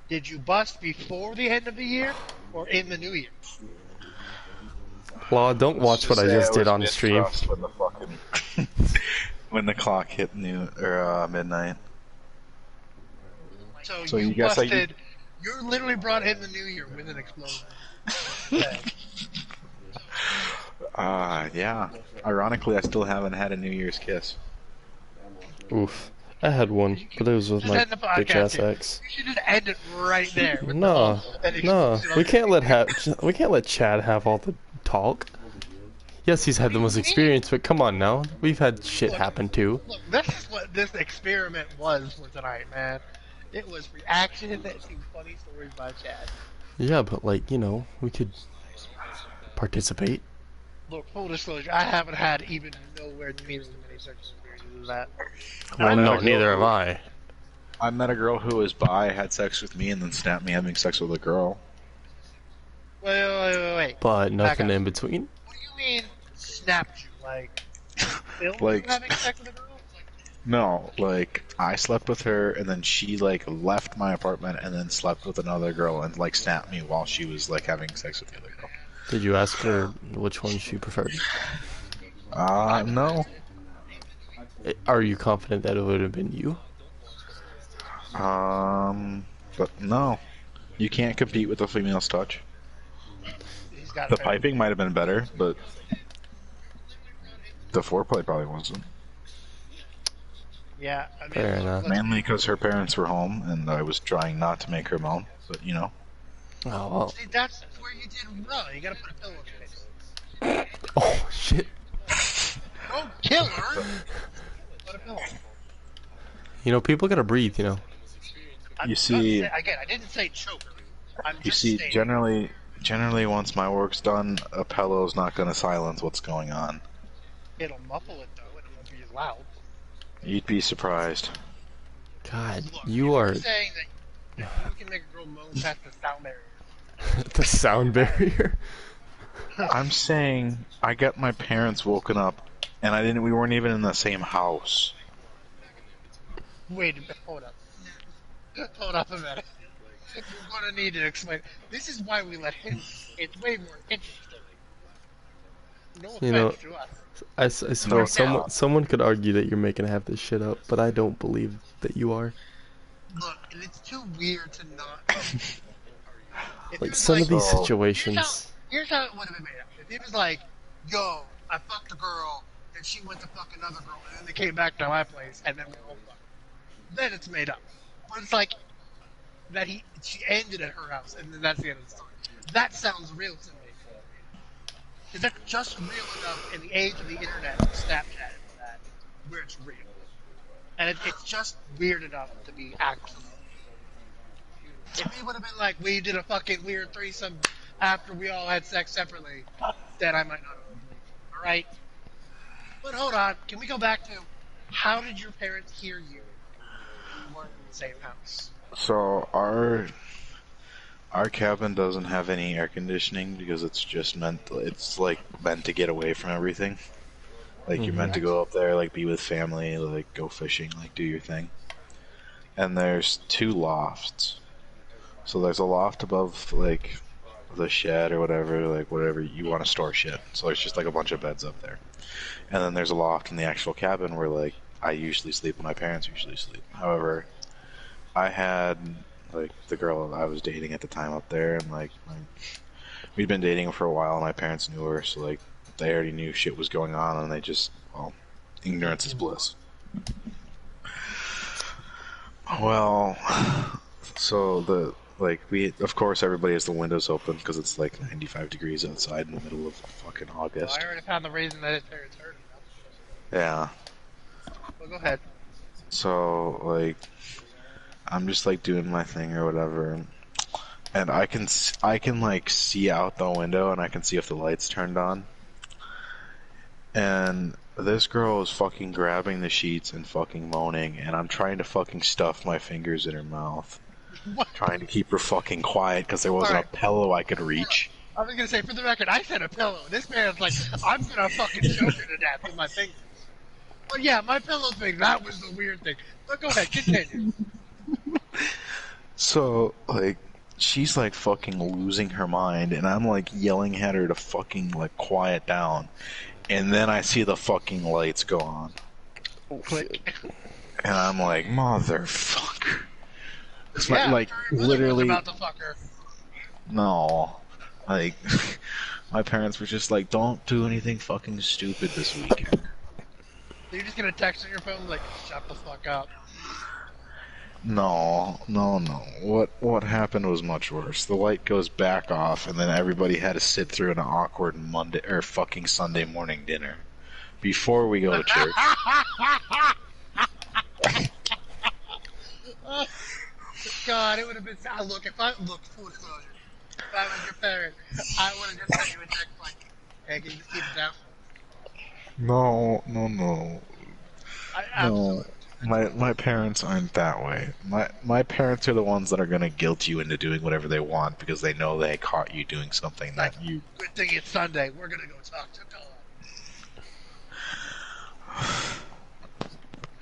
Did you bust before the end of the year or in the new year? Law, don't Let's watch what just I say just did was on stream. mid-thrust when the fucking when the clock hit midnight. So So you you guess busted. You literally brought in the new year with an explosion. Okay. Yeah. Ironically, I still haven't had a New Year's kiss. Oof. I had one, but it was with Just my end the bitch podcast ass here. ex. You should just end it right there with Nah, the whole nah. explosion. We can't let Chad have all the talk. Yes, he's had the most experience, but come on now. We've had shit happen too. Look, this is what this experiment was for tonight, man. It was reaction to funny stories by Chad. Yeah, but like, we could participate. Look, full disclosure, I haven't had even nowhere near as many such experiences as that. Well, I met no, a girl neither have who- I. I met a girl who was bi, had sex with me, and then snapped me having sex with a girl. Wait. But Back nothing up. in between. What do you mean snapped you? Like, filmed Like- you having sex with a girl? No, like I slept with her, and then she like left my apartment, and then slept with another girl, and like snapped me while she was like having sex with the other girl. Did you ask her which one she preferred? No. Are you confident that it would have been you? But no, you can't compete with a female's touch. He's got The a pair. piping might have been better, but the foreplay probably wasn't. Yeah, I mean, Fair look, enough. let's- Mainly because her parents were home, and I was trying not to make her moan. But Oh, well. See, that's where you did wrong. You gotta put a pillow in your face. Oh, shit. Don't kill her! Put a pillow. People gotta breathe, I'm You see- not say- again, I didn't say choke her. I'm you just see, saying, generally, once my work's done, a pillow's not going to silence what's going on. it'll muffle it though, and it won't be as loud. You'd be surprised. God, Look, you if are you're saying that you can make a girl moan past the sound barrier. the sound barrier. I'm saying I got my parents woken up, and we weren't even in the same house. Wait a minute, hold up. Hold up a minute. You're gonna need to explain. This is why we let him. It's way more interesting. No offense You know- to us. I suppose now- someone could argue that you're making half this shit up, but I don't believe that you are. Look, and it's too weird to not. If it Like was some of these So- situations. Here's how it would have been made up. If it was like, yo, I fucked a girl, and she went to fuck another girl, and then they came back to my place, and then we all fucked. Then it's made up. But it's like that she ended at her house, and then that's the end of the story. That sounds real to me. Is that just real enough in the age of the internet, Snapchat, and that, where it's real? And it's just weird enough to be actual. If it would have been like, we did a fucking weird threesome after we all had sex separately, then I might not have believed it. Alright? But hold on, can we go back to, how did your parents hear you? You weren't in the same house. So our cabin doesn't have any air conditioning because it's meant to get away from everything. Like you're meant to go up there, like be with family, like go fishing, like do your thing. And there's 2 lofts. So there's a loft above like the shed or whatever, like whatever you want to store shit. So there's just like a bunch of beds up there. And then there's a loft in the actual cabin where like I usually sleep and my parents usually sleep. However, I had like the girl I was dating at the time up there, and like we'd been dating for a while, and my parents knew her, so like they already knew shit was going on, and they just, well, ignorance is bliss. Well, so like of course everybody has the windows open because it's like 95 degrees outside in the middle of fucking Well, August. I already found the reason that his parents heard him. Yeah. Well, go ahead. So like, I'm just like doing my thing or whatever, and I can like see out the window and I can see if the lights turned on. And this girl is fucking grabbing the sheets and fucking moaning, and I'm trying to fucking stuff my fingers in her mouth, What? trying to keep her fucking quiet because there wasn't Alright. a pillow I could reach. I was gonna say, for the record, I said a pillow. This man's like, I'm gonna fucking choke her to death with my fingers. Well, yeah, my pillow thing, that was the weird thing. But go ahead, continue. So, like, she's like fucking losing her mind, and I'm like yelling at her to fucking like quiet down. And then I see the fucking lights go on. Click. And I'm like, motherfucker. Yeah, like, her brother literally. was about to fuck her. No. Like, my parents were just like, don't do anything fucking stupid this weekend. So you're just gonna text on your phone like, shut the fuck up. No. What happened was much worse. The light goes back off, and then everybody had to sit through an awkward Monday or fucking Sunday morning dinner before we go to church. Oh, God, it would have been. Look, full disclosure. If I was your parent, I would have just sent you a text like, "Hey, can you just keep it down?" No. I absolutely. My parents aren't that way. My parents are the ones that are gonna guilt you into doing whatever they want because they know they caught you doing something Like, that you. good thing it's Sunday. We're gonna go talk to God.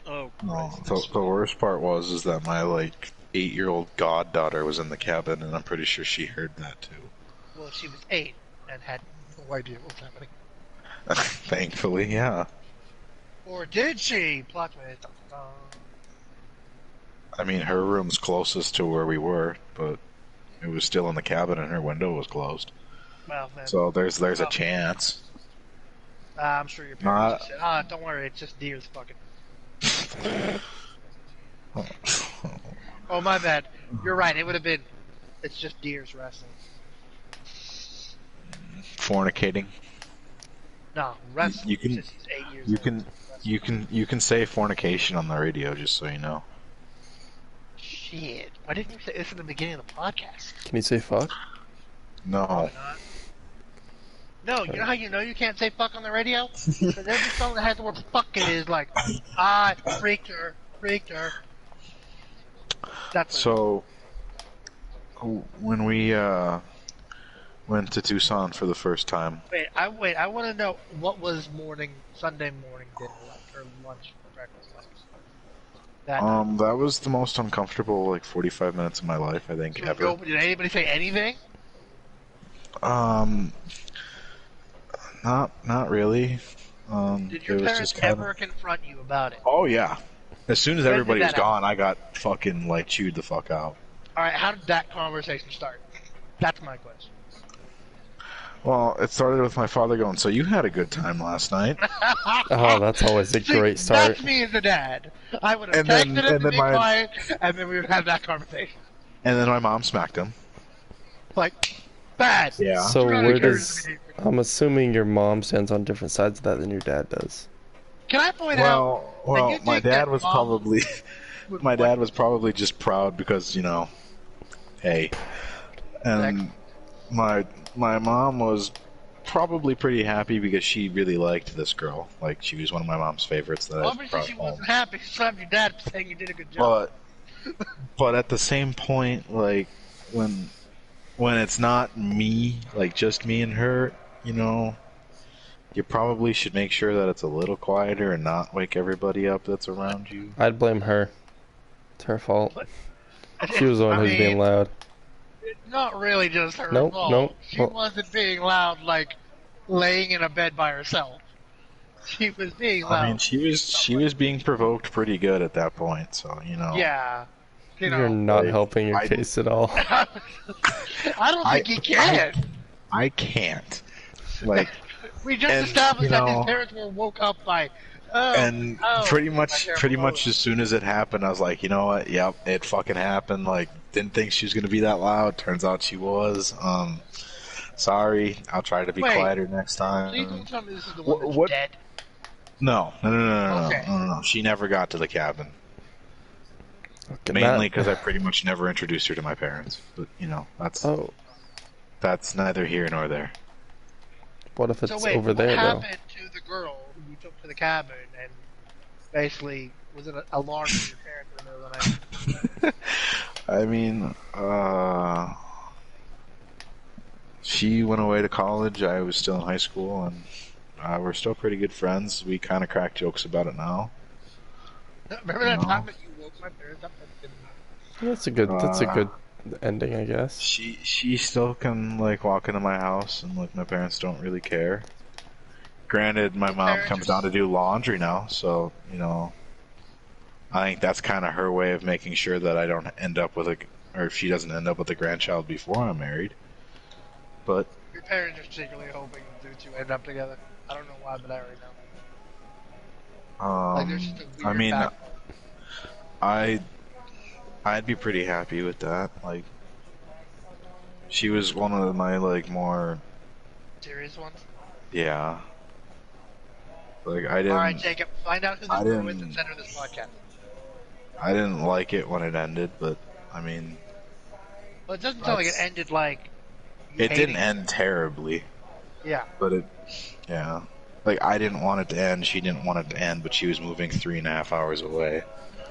Oh, No, Christ. the worst part was that my like 8-year-old goddaughter was in the cabin, and I'm pretty sure she heard that too. Well, she was 8 and had no idea what was happening. Thankfully, yeah. Or did she? Plot twist. Dun, dun, dun. I mean, her room's closest to where we were, but it was still in the cabin, and her window was closed. Well, then. So there's a chance. I'm sure your parents just said, don't worry, it's just deers fucking. Oh, my bad. You're right, it would have been, it's just deers wrestling. Fornicating. No, wrestling. You can- It's just he's 8 years you old. can- You can say fornication on the radio, just so you know. Shit. Why didn't you say this in the beginning of the podcast? Can you say fuck? No. Probably not. No, you know how you know you can't say fuck on the radio? Because every song that has the word fuck in it is like, I freaked her. That's what So, when we went to Tucson for the first time, I want to know what was Sunday morning dinner like, or lunch or breakfast like. That night. that was the most uncomfortable like 45 minutes of my life, I think, So ever. did anybody say anything? Not really. Did your it was parents just kind ever confront you about it? Oh yeah. As soon as When did everybody was that happen? gone, I got fucking like chewed the fuck out. Alright, how did that conversation start? That's my question. Well, it started with my father going, "So you had a good time last night?" Oh, that's always a See, great start. That's me as a dad. I would have And then- texted him and to then be my- quiet, and then we would have that conversation. And then my mom smacked him. Like, bad. Yeah. So Throughout where the does... behavior. I'm assuming your mom stands on different sides of that than your dad does. Can I point out? Well, you my think dad that was mom probably would my want- dad was probably just proud because, you know, hey. And my mom was probably pretty happy because she really liked this girl. Like, she was one of my mom's favorites that I Obviously, brought she home. wasn't happy. She slapped your dad for saying you did a good job. But at the same point, like, when it's not me, like just me and her, you know, you probably should make sure that it's a little quieter and not wake everybody up that's around you. I'd blame her. It's her fault. She was the one I who was being mean, loud. Not really just her Nope, fault. nope. She Well- wasn't being loud, like laying in a bed by herself. She was being loud. I mean, she was being provoked pretty good at that point, so, you know. Yeah. You You're know, not like, helping your I- case at all. I don't think he can. I can't. Like, We just and, established you that know- his parents were woke up by And pretty much as soon as it happened, I was like, you know what? Yep, it fucking happened. Like, didn't think she was gonna be that loud. Turns out she was. Sorry. I'll try to be quieter next time. Please don't tell me this is the one that's What? dead. No. Okay. No. She never got to the cabin. Okay, Mainly because I pretty much never introduced her to my parents. But you know, that's neither here nor there. What if it's So wait, over there, what though? happened to the girl who you took to the cabin and basically was it an alarm for your parents in the middle of the night? I mean, she went away to college. I was still in high school, and we're still pretty good friends. We kind of crack jokes about it now. Remember that time that you woke my parents up? That's a good ending, I guess. She still can like walk into my house, and like my parents don't really care. Granted, my mom comes down to do laundry now, so you know, I think that's kind of her way of making sure that I don't end up with or she doesn't end up with a grandchild before I'm married. But your parents are secretly hoping that you end up together. I don't know why, but I already know. Like, there's just a weird I mean, backbone. I'd be pretty happy with that. Like, she was one of my like more serious ones. Yeah. Like I didn't. All right, Jacob. Find out who this girl is and send her this podcast. I didn't like it when it ended, but I mean. Well, it doesn't sound like it ended like. It didn't end terribly. Yeah. But yeah. Like I didn't want it to end. She didn't want it to end, but she was moving 3.5 hours away.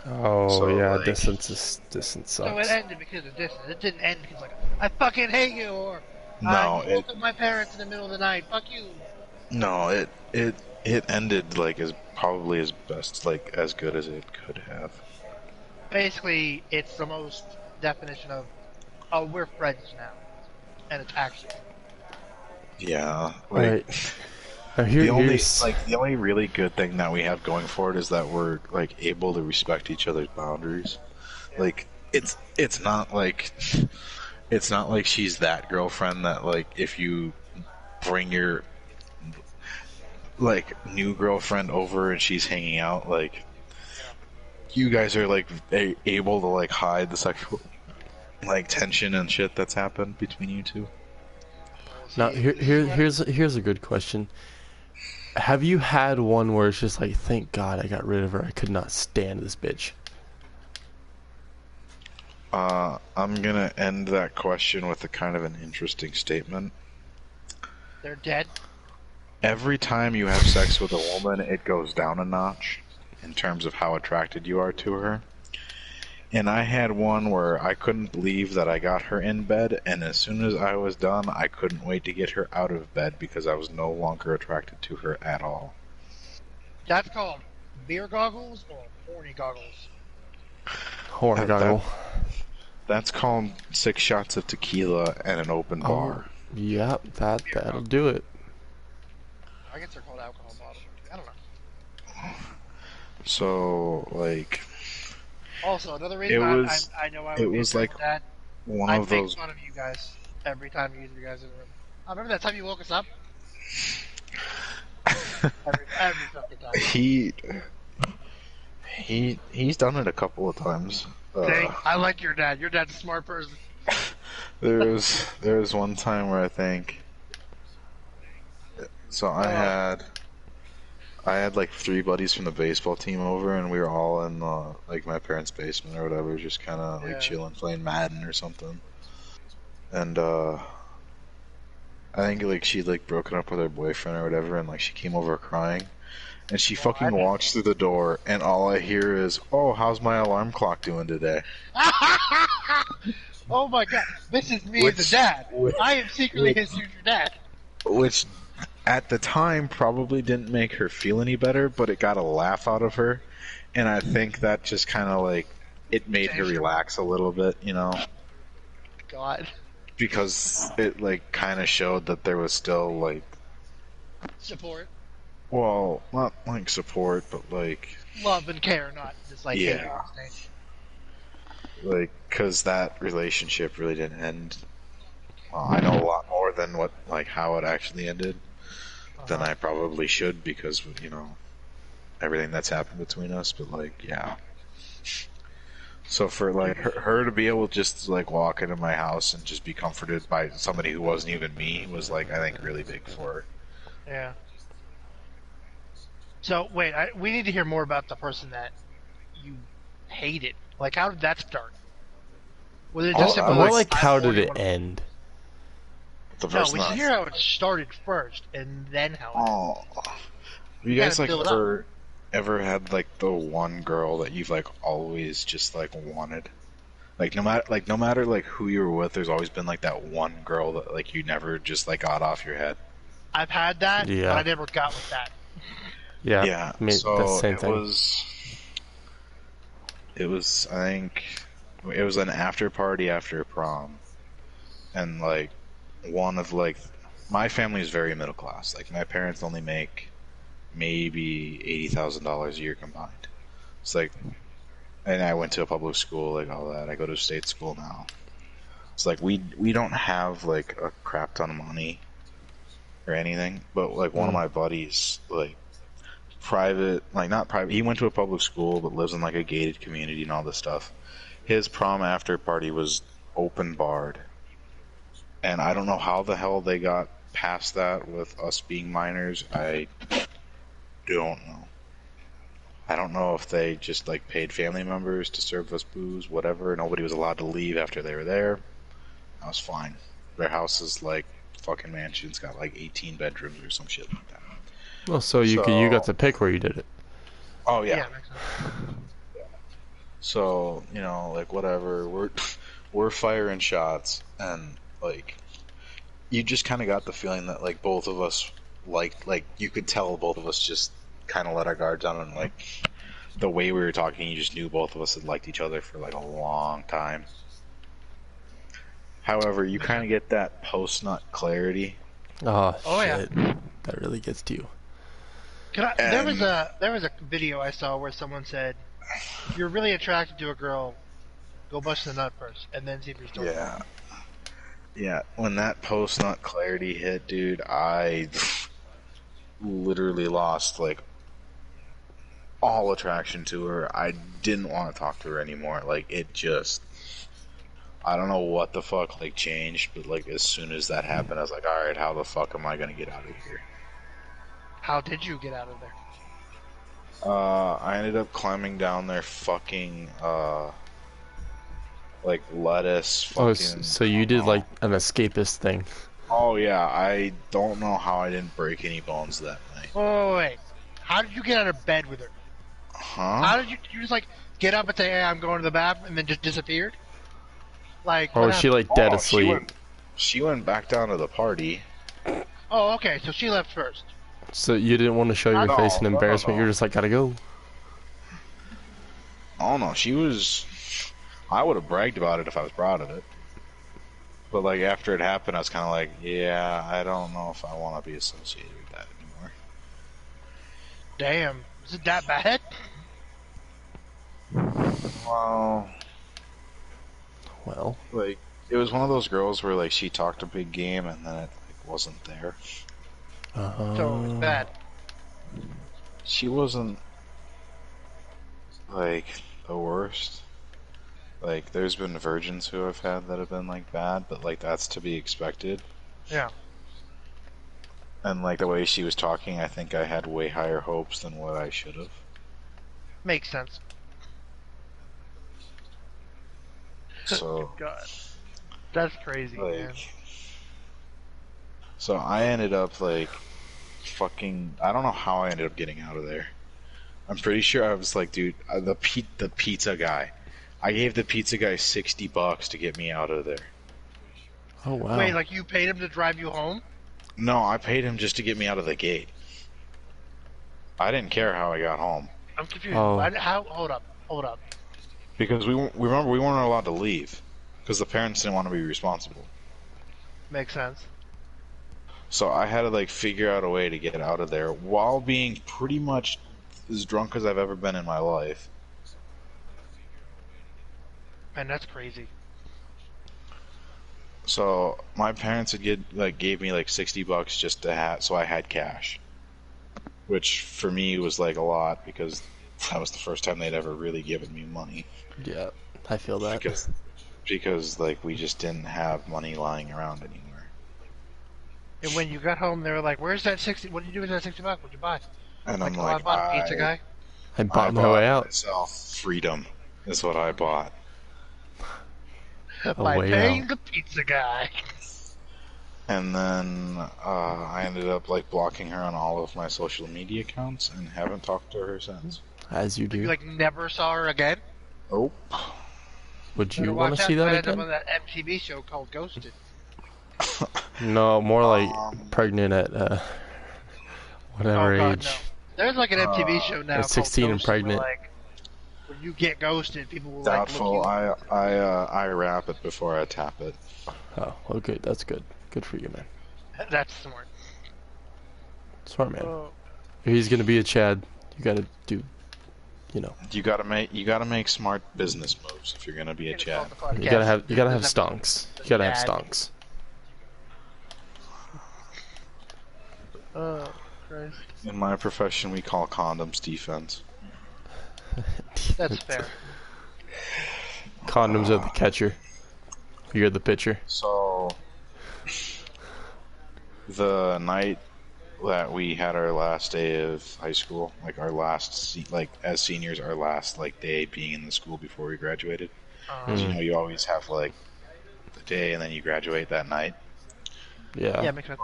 Oh so, yeah, like, distance sucks. So it ended because of distance. It didn't end because like I fucking hate you or no, you woke up my parents in the middle of the night. Fuck you. No, it ended like as probably as best like as good as it could have. Basically, it's the most definition of oh we're friends now, and it's actually. Yeah, like. Right. The only really good thing that we have going for it is that we're like able to respect each other's boundaries. Yeah. Like it's not like she's that girlfriend that like if you bring your like new girlfriend over and she's hanging out like you guys are like able to like hide the sexual like tension and shit that's happened between you two. Now here's a good question. Have you had one where it's just like, thank God I got rid of her. I could not stand this bitch. I'm gonna end that question with a kind of an interesting statement. They're dead? Every time you have sex with a woman, it goes down a notch in terms of how attracted you are to her. And I had one where I couldn't believe that I got her in bed, and as soon as I was done, I couldn't wait to get her out of bed because I was no longer attracted to her at all. That's called beer goggles or horny goggles? Horny goggle. That's called 6 shots of tequila and an open bar. Yep, that'll do it. I guess they're called alcohol bottles. I don't know. So, like... Also, another reason I know I would be like that. One of those. I make fun of you guys every time you guys in the room. I remember that time you woke us up. every fucking time. He's done it a couple of times. I like your dad. Your dad's a smart person. there was one time where I think. So I had like 3 buddies from the baseball team over, and we were all in like my parents' basement or whatever, just kind of like chilling, playing Madden or something. And I think like she'd like broken up with her boyfriend or whatever, and like she came over crying, and she fucking walks through the door, and all I hear is, "Oh, how's my alarm clock doing today?" Oh my god, this is me as a dad. I am secretly his future dad. Which. At the time, probably didn't make her feel any better, but it got a laugh out of her, and I think that just kind of like it made her relax a little bit, you know. God. Because it like kind of showed that there was still like support. Well, not like support, but like love and care, not just like yeah. Like, cause that relationship really didn't end. I know a lot more than how it actually ended. Than I probably should, because you know everything that's happened between us, but like, yeah. So for like her to be able to just like walk into my house and just be comforted by somebody who wasn't even me was like, I think, really big for her. Yeah. So wait, we need to hear more about the person that you hated. Like, how did that start? Was it just simply More like, like I how don't did want it anyone? end? The No, person we should that hear how it started first, and then how it ended. oh, you You guys gotta like build up. ever had like the one girl that you've like always just like wanted? Like no matter like who you were with, there's always been like that one girl that like you never just like got off your head. I've had that, but Yeah. I never got with that. Yeah. Yeah, I mean, that's the so same thing. it was I think it was an after party after prom, and like one of like my family is very middle class. Like my parents only make maybe $80,000 a year combined. It's like, and I went to a public school, like all that. I go to a state school now. It's like we don't have like a crap ton of money or anything, but like one of my buddies, like private, like not private. He went to a public school, but lives in like a gated community and all this stuff. His prom after party was open barred, and I don't know how the hell they got past that with us being minors. I don't know. I don't know if they just like paid family members to serve us booze, whatever. Nobody was allowed to leave after they were there. That was fine. Their house is like fucking mansion's got like 18 bedrooms or some shit like that. Well, so you got to pick where you did it. Oh yeah. Makes sense. So, you know, like whatever, we're firing shots, and like you just kind of got the feeling that like both of us like you could tell both of us just kind of let our guard down, and like the way we were talking, you just knew both of us had liked each other for like a long time. However, you kind of get that post-nut clarity. Oh yeah. shit. That really gets to you. There was a video I saw where someone said, if you're really attracted to a girl, go bust the nut first, and then see if you're still. Yeah. Yeah, when that post-nut clarity hit, dude, I literally lost like all attraction to her. I didn't want to talk to her anymore. Like it just, I don't know what the fuck like changed, but like as soon as that happened, I was like, all right, how the fuck am I gonna get out of here? How did you get out of there? I ended up climbing down their fucking like lettuce. Fucking, So you did like an escapist thing. Oh yeah, I don't know how I didn't break any bones that night. Oh wait, how did you get out of bed with her? Huh? How did you just like get up and say, "Hey, I'm going to the bathroom," and then just disappeared? Like, Or what was she happened? like dead asleep? She went back down to the party. Oh, okay, so she left first. So you didn't want to show your No, face in no, no, embarrassment. no. You're just like, gotta go. Oh no, she was. I would have bragged about it if I was proud of it. But like after it happened, I was kind of like, yeah, I don't know if I want to be associated with that anymore. Damn, is it that bad? Well, like it was one of those girls where like she talked a big game and then it like wasn't there. So it's bad. She wasn't like the worst. Like there's been virgins who I've had that have been like bad, but like that's to be expected. Yeah. And like the way she was talking, I think I had way higher hopes than what I should have. Makes sense. So God, that's crazy, like, man. so I ended up like fucking. I don't know how I ended up getting out of there. I'm pretty sure I was like, dude, the pizza guy. I gave the pizza guy $60 to get me out of there. Oh wow. Wait, like you paid him to drive you home? No, I paid him just to get me out of the gate. I didn't care how I got home I'm confused. Oh. How? Hold up. because we remember we weren't allowed to leave because the parents didn't want to be responsible. Makes sense. So I had to like figure out a way to get out of there while being pretty much as drunk as I've ever been in my life. Man, that's crazy. So my parents gave me like $60 just to have, so I had cash. which for me was like a lot because that was the first time they'd ever really given me money. Yeah, I feel that. Because like we just didn't have money lying around anymore. And when you got home, they were like, "Where's that 60? What did you do with that $60? What'd you buy?" And I'm Like, "Oh, I like, bought a pizza guy." I I bought my bought way out. myself freedom. Is what I bought. A By way paying out. the pizza guy. And then I ended up like blocking her on all of my social media accounts and haven't talked to her since. As you do. You like never saw her again. Oh. Would Better you want watch to out. see You that might end up again? on that MTV show called Ghosted. No, more like pregnant at whatever Oh God, age. no. There's like an MTV show now called 16 and Ghosted, pregnant. where, like, when you get ghosted, people will Doubtful. like look I wrap it before I tap it. Oh, okay, that's good. Good for you, man. you. That's smart. Smart man. Oh. If he's gonna be a Chad, you gotta do, you know. You gotta make smart business moves if you're gonna be a Chad. You gotta have stonks. You gotta have stonks. Oh Christ. In my profession, we call condoms defense. That's fair. Condoms are the catcher. You're the pitcher. So, the night that we had our last day of high school, like our last, like as seniors, our last like day being in the school before we graduated. You know, you always have like the day and then you graduate that night. Yeah. Yeah, makes sense.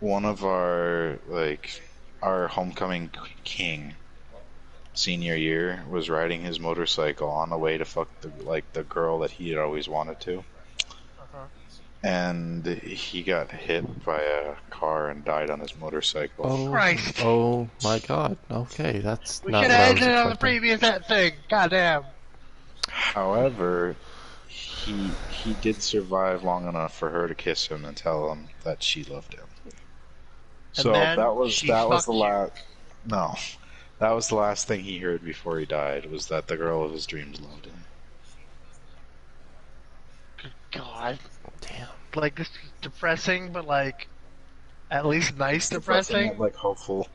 One of our homecoming king senior year was riding his motorcycle on the way to fuck the girl that he had always wanted to. And he got hit by a car and died on his motorcycle. Oh, Christ. Oh my God. Okay, that's We not should what I have was ended on the expecting. previous that thing. Goddamn. However, he did survive long enough for her to kiss him and tell him that she loved him. So then that was she the fucked you. last. No, that was the last thing he heard before he died. Was that the girl of his dreams loved him? God. Damn. Like, this is depressing, but like, at least nice depressing. Yet, like hopeful.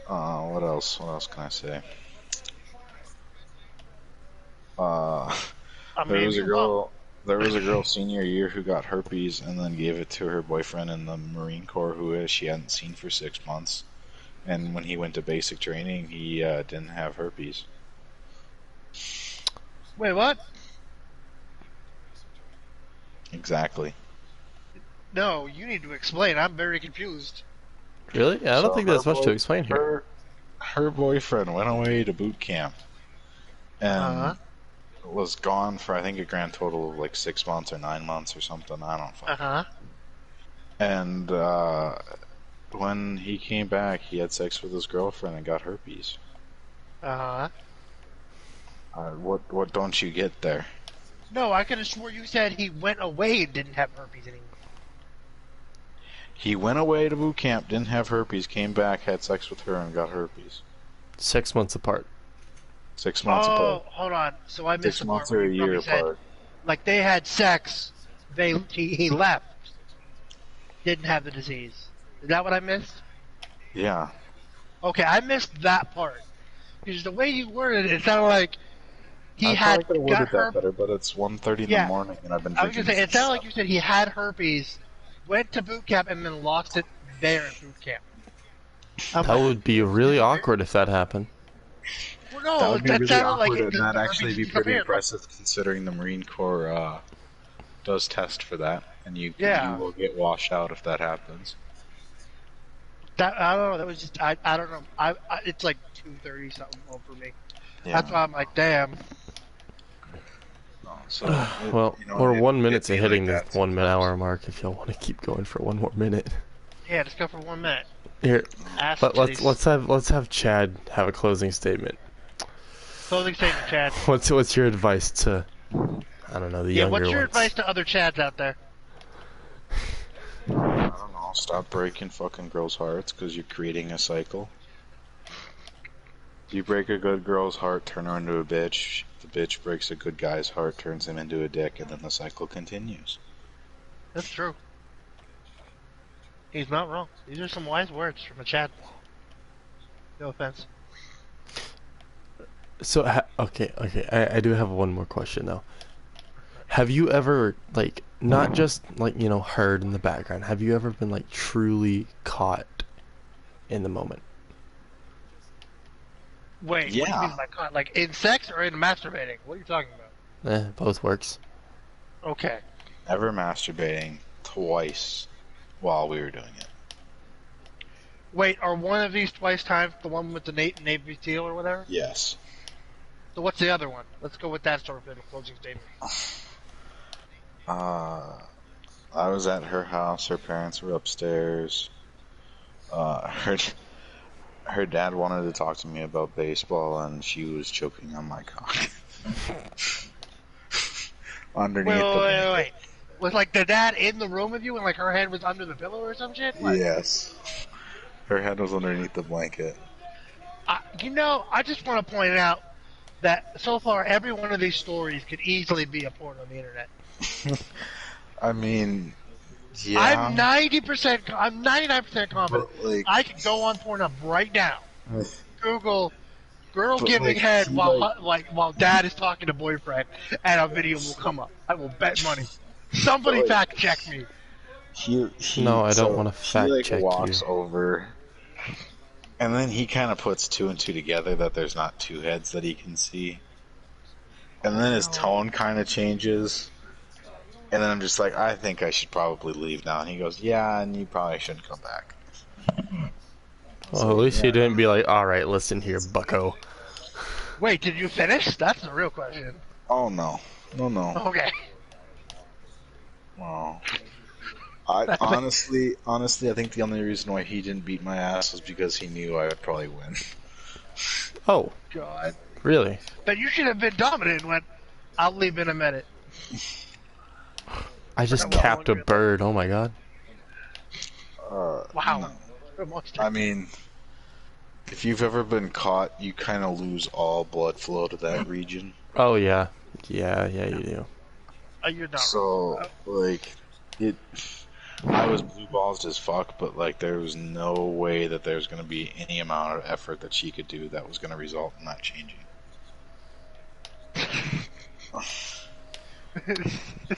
What else? What else can I say? I There mean, was a you girl. There was a girl senior year who got herpes and then gave it to her boyfriend in the Marine Corps who she hadn't seen for 6 months. And when he went to basic training, he didn't have herpes. Wait, what? Exactly. No, you need to explain. I'm very confused. Really? I don't So think her there's much to explain here. Her boyfriend went away to boot camp and Uh-huh. was gone for I think a grand total of like 6 months or 9 months or something. I don't fucking Uh-huh. And when he came back, he had sex with his girlfriend and got herpes. Uh-huh. What don't you get there? No, I could have swore you said he went away and didn't have herpes anymore. He went away to boot camp, didn't have herpes, came back, had sex with her, and got herpes. 6 months apart. 6 months Oh, apart. hold on. So I missed 6 the part months where or a you probably year said, apart. like, they had sex, he left, didn't have the disease. Is that what I missed? Yeah. Okay, I missed that part. Because the way you worded it, it sounded like he I had probably could got have worded that herpes. better, but it's 1:30 in the Yeah. morning and I've been I was drinking. gonna say, it since sounded like you said he had herpes, went to boot camp, and then lost it there at boot camp. That would be really awkward if that happened. Well, no, That would be really sounded awkward, like and the that'd herpes actually be disappeared. pretty impressive considering the Marine Corps does test for that, and you will get washed out if that happens. That, I don't know. That was just I don't know. It's like 2:30 something for me. Yeah. That's why I'm like, damn. So Well, we're 1 minute to it'd be hitting like the that 1 minute hour mark. If y'all want to keep going for one more minute, Yeah, just go for 1 minute. here. Ass Let's titties. let's have Chad have a closing statement. Closing statement, Chad. What's your advice to, I don't know, the Yeah, younger what's your ones? advice to other Chads out there? I don't know. Stop breaking fucking girls' hearts because you're creating a cycle. You break a good girl's heart, turn her into a bitch. The bitch breaks a good guy's heart, turns him into a dick, and then the cycle continues. That's true. He's not wrong. These are some wise words from a Chad. No offense. So, okay, I do have one more question though. Have you ever, like, not just like, you know, heard in the background, have you ever been like truly caught in the moment? Wait, what do you mean by caught? Like in sex or in masturbating? What are you talking about? Both works. Okay. Ever masturbating twice while we were doing it. Wait, are one of these twice times the one with the Navy SEAL or whatever? Yes. So what's the other one? Let's go with that sort of closing statement. I was at her house. Her parents were upstairs. Her dad wanted to talk to me about baseball, and she was choking on my cock. Underneath Wait. Was like the dad in the room with you, and like her head was under the pillow or some shit? What? Yes. Her head was underneath the blanket. You know, I just want to point out that so far every one of these stories could easily be a porn on the internet. I mean, yeah. I'm 90%. I'm 99% confident. But, like, I can go on Pornhub right now. Google girl But, giving like, head he, while dad is talking to boyfriend, and a video will come up. I will bet money. Somebody But, like, fact check me. No, I don't want to fact check he, like, walks you. over, and then he kind of puts two and two together that there's not two heads that he can see. And then his tone kind of changes. And then I'm just like, I think I should probably leave now. And he goes, yeah, and you probably shouldn't come back. Well, at least you didn't be like, alright, listen here, bucko. Wait, did you finish? That's the real question. Oh, no. No. Okay. Wow. I honestly, I think the only reason why he didn't beat my ass was because he knew I would probably win. Oh. God. Really? But you should have been dominant and went, I'll leave in a minute. I just capped a bird, oh my god. Wow. No. I mean, if you've ever been caught, you kind of lose all blood flow to that region. Oh yeah. Yeah, you do. You're not so, like, I was blue balls as fuck, but like there was no way that there was going to be any amount of effort that she could do that was going to result in that changing.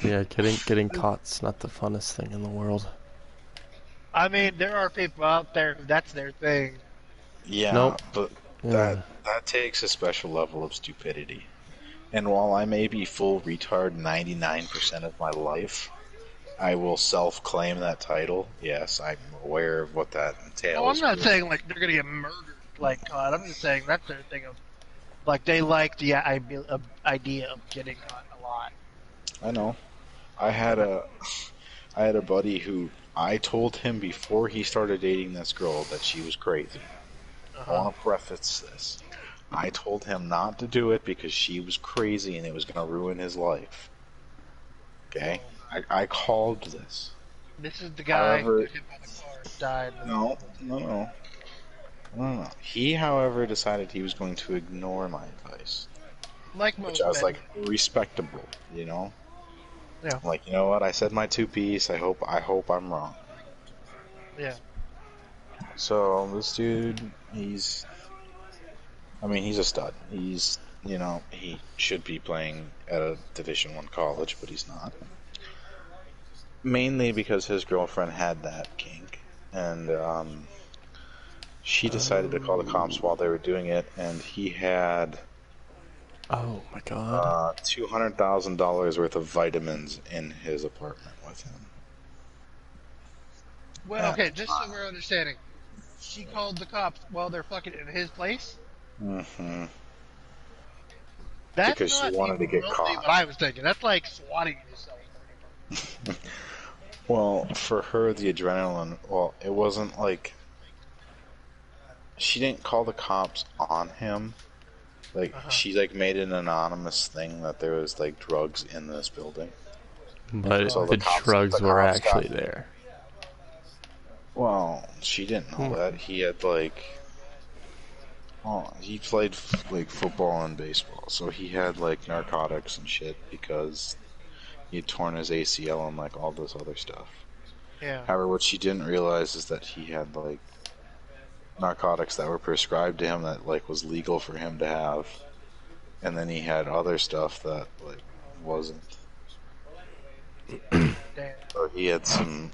Yeah, getting caught's not the funnest thing in the world. I mean, there are people out there who that's their thing. Yeah, nope. But that takes a special level of stupidity. And while I may be full retard 99% of my life, I will self-claim that title. Yes, I'm aware of what that entails. Oh, I'm not saying like they're gonna get murdered like caught. I'm just saying that's their thing of like they like the idea of getting caught a lot. I know. I had a buddy who I told him before he started dating this girl that she was crazy. I want to preface this. I told him not to do it because she was crazy and it was going to ruin his life. Okay? I called this. This is the guy who got hit by the car and died. No. He, however, decided he was going to ignore my advice. Like most which I was men. like, respectable, you know? Yeah. I'm like, you know what? I said my two-piece. I hope I'm wrong. Yeah. So this dude, he's a stud. He's, he should be playing at a Division I college, but he's not. Mainly because his girlfriend had that kink, and she decided to call the cops while they were doing it, and he had oh my god, $200,000 worth of vitamins in his apartment with him. Well, okay, just so we're understanding, she called the cops while they're fucking in his place. Mm-hmm. That's because not she wanted to get caught. What I was thinking. That's like swatting yourself. Well, for her, the adrenaline. Well, it wasn't like she didn't call the cops on him. Like she made an anonymous thing that there was like drugs in this building. But so the drugs were actually there. Well, she didn't know that. He had he played like football and baseball, so he had like narcotics and shit because he had torn his ACL and like all this other stuff. Yeah. However, what she didn't realize is that he had like narcotics that were prescribed to him that like was legal for him to have, and then he had other stuff that like wasn't. Damn. So he had some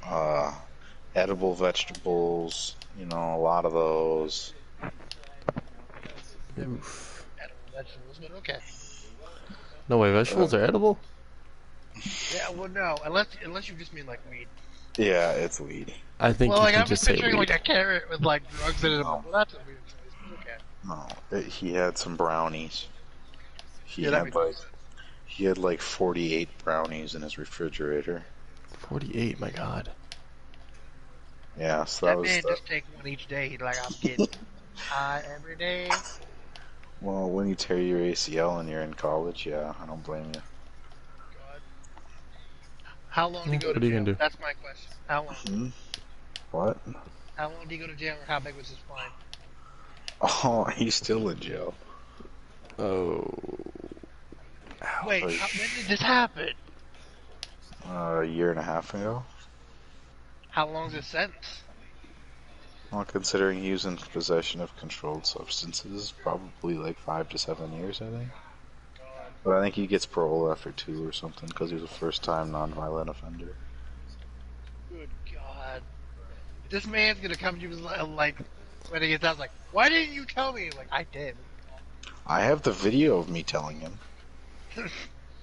edible vegetables, you know, a lot of those. Oof. Edible vegetables, but okay. No way, vegetables are edible? Yeah, well, no, unless you just mean like weed. Yeah, it's weed. I think Well, you like can I'm just just say picturing like weed. a carrot with like drugs in it. I'm No, like, well, that's a weird choice, but okay. no. He had some brownies. He Yeah, that had makes more like sense. he had like 48 brownies in his refrigerator. 48, my god. Yeah, so that That was man that. just take one each day. He's like, I'm getting high every day. Well, when you tear your ACL and you're in college, yeah, I don't blame you. God. How long did Yeah, he go to what are you jail? gonna do? That's my question. How long? Hmm? What? How long did he go to jail, or how big was his fine? Oh, he's still in jail. Oh. Wait, Like when did this happen? a year and a half ago. How long's his sentence? Well, considering he was in possession of controlled substances, probably like 5 to 7 years, I think. God, But I think he gets parole after 2 or something because he was a first-time nonviolent offender. good God. This man's gonna come to you like when he gets out, like, why didn't you tell me? Like, I did. I have the video of me telling him.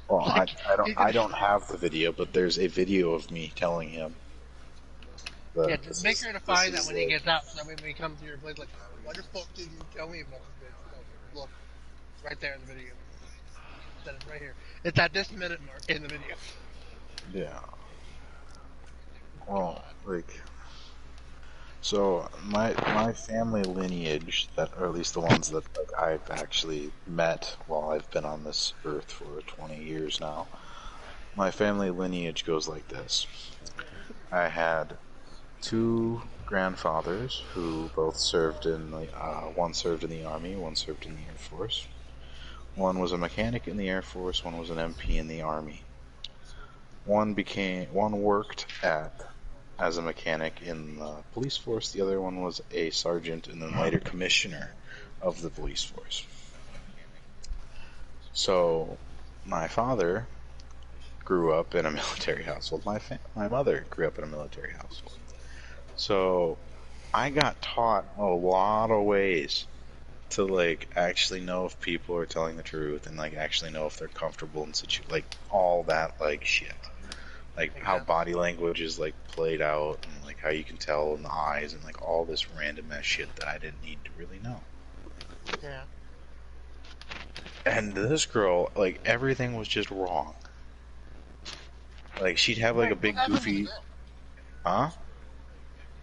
Well, I, Like, I don't he's I gonna. don't have the video, but there's a video of me telling him Yeah, that just make sure to this find that is when he like gets out, so that way when he comes to your place, like, why the fuck did you tell me about this bitch? No, look, it's right there in the video. Said it's right here. It's at this minute mark in the video. yeah. Well, God. like so my family lineage that or at least the ones that like I've actually met while I've been on this earth for 20 years now. My family lineage goes like this. I had two grandfathers who both served in the one served in the army, one served in the Air Force. One was a mechanic in the Air Force, one was an MP in the army. One worked at as a mechanic in the police force, the other one was a sergeant and then later commissioner of the police force. So my father grew up in a military household. My mother grew up in a military household. So I got taught a lot of ways to like actually know if people are telling the truth and like actually know if they're comfortable in like all that like shit. Like Makes how sense. body language is like played out and like how you can tell in the eyes and like all this random ass shit that I didn't need to really know. Yeah. And this girl, like everything was just wrong. Like she'd have like Wait, a what big happened to the goofy, girl? huh?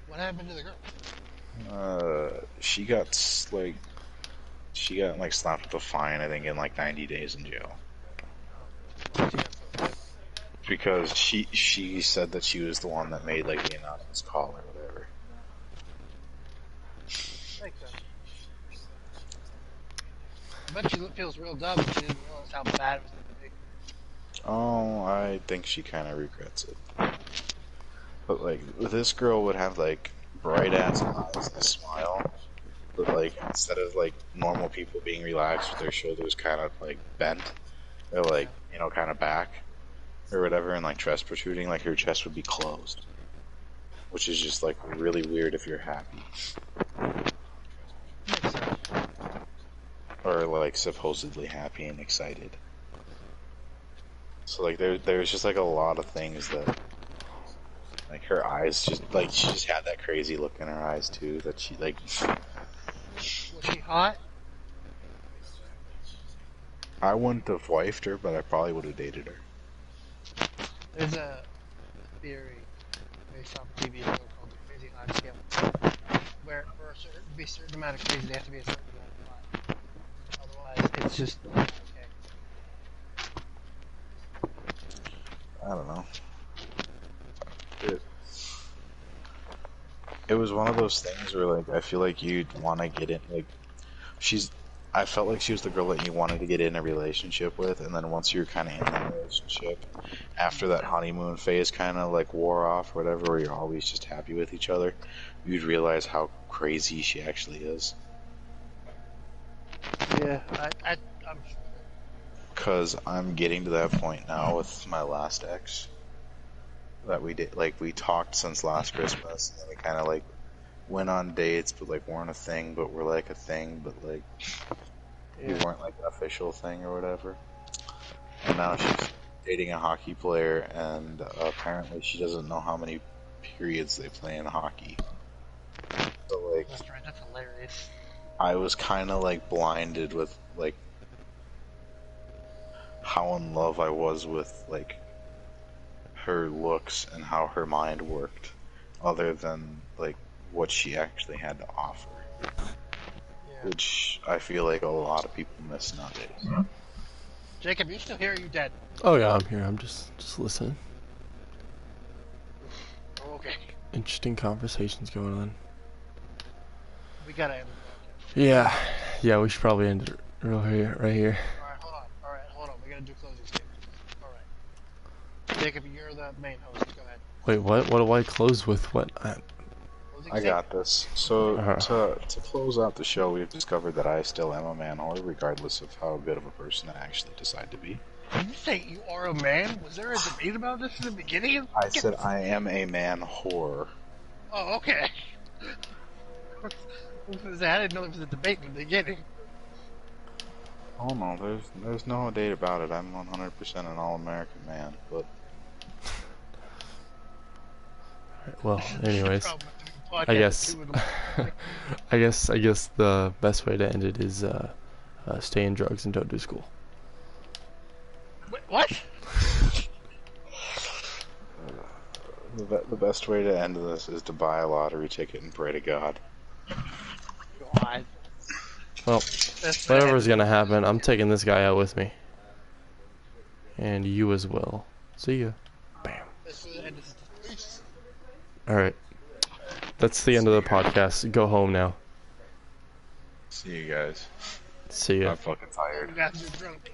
What happened to the girl? She got like she got like slapped with a fine, I think, in like 90 days in jail What did she have for it? because she said that she was the one that made like the anonymous call or whatever. Makes sense. I bet she feels real dumb and she didn't realize how bad it was going to be. Oh, I think she kind of regrets it. But like this girl would have like bright ass eyes and a smile, but like instead of like normal people being relaxed with their shoulders kind of like bent, they're like Yeah. kind of back or whatever, and like chest protruding, like her chest would be closed, which is just like really weird if you're happy Makes sense. or like supposedly happy and excited. So like there's just like a lot of things that like her eyes just like she just had that crazy look in her eyes too that she like Was she hot? I wouldn't have wifed her, but I probably would have dated her. There's a theory based off TV show called the Crazy Hot Scale, where for to be a certain amount of crazy, they have to be a certain amount of hot. Otherwise, it's just not okay. I don't know. It, it was one of those things where like I feel like you'd want to get in like she's I felt like she was the girl that you wanted to get in a relationship with, and then once you're kind of in that relationship, after that honeymoon phase kind of like wore off, or whatever, where you're always just happy with each other, you'd realize how crazy she actually is. Yeah, I'm sure. Because I'm getting to that point now with my last ex that we did, like, we talked since last Christmas, and then we kind of like went on dates, but like weren't a thing, but we're like a thing, but like we Yeah. weren't like an official thing or whatever. And now she's dating a hockey player, and apparently she doesn't know how many periods they play in hockey. So like, That's right. That's hilarious. I was kind of like blinded with like how in love I was with like her looks and how her mind worked, other than like what she actually had to offer, Yeah. which I feel like a lot of people miss nowadays. Jacob, you still here? Or you dead? Oh yeah, I'm here. I'm just listening. Oh, okay. Interesting conversations going on. We gotta end the Yeah, yeah. We should probably end it right here. broadcast. All right, hold on. We gotta do closing statements. All right. Jacob, you're the main host. Go ahead. Wait, what? What do I close with? What? Closing I got this. So to close out the show, we've discovered that I still am a man whore, regardless of how good of a person I actually decide to be. Did you say you are a man? Was there a debate about this in the beginning? I said I am a man whore. Oh, okay. I didn't know there was a debate in the beginning. Oh no, there's no date about it. I'm 100% an all-American man, but Well, anyways, Problem with doing a podcast I with guess, two of them. I guess the best way to end it is stay in drugs and don't do school. Wait, what? the best way to end this is to buy a lottery ticket and pray to God. God. Well, That's whatever's gonna happen, I'm taking this guy out with me, and you as well. See ya. Bam. All right. That's the end of the podcast. Go home now. See you guys. See ya. I'm fucking tired. You guys are drunk.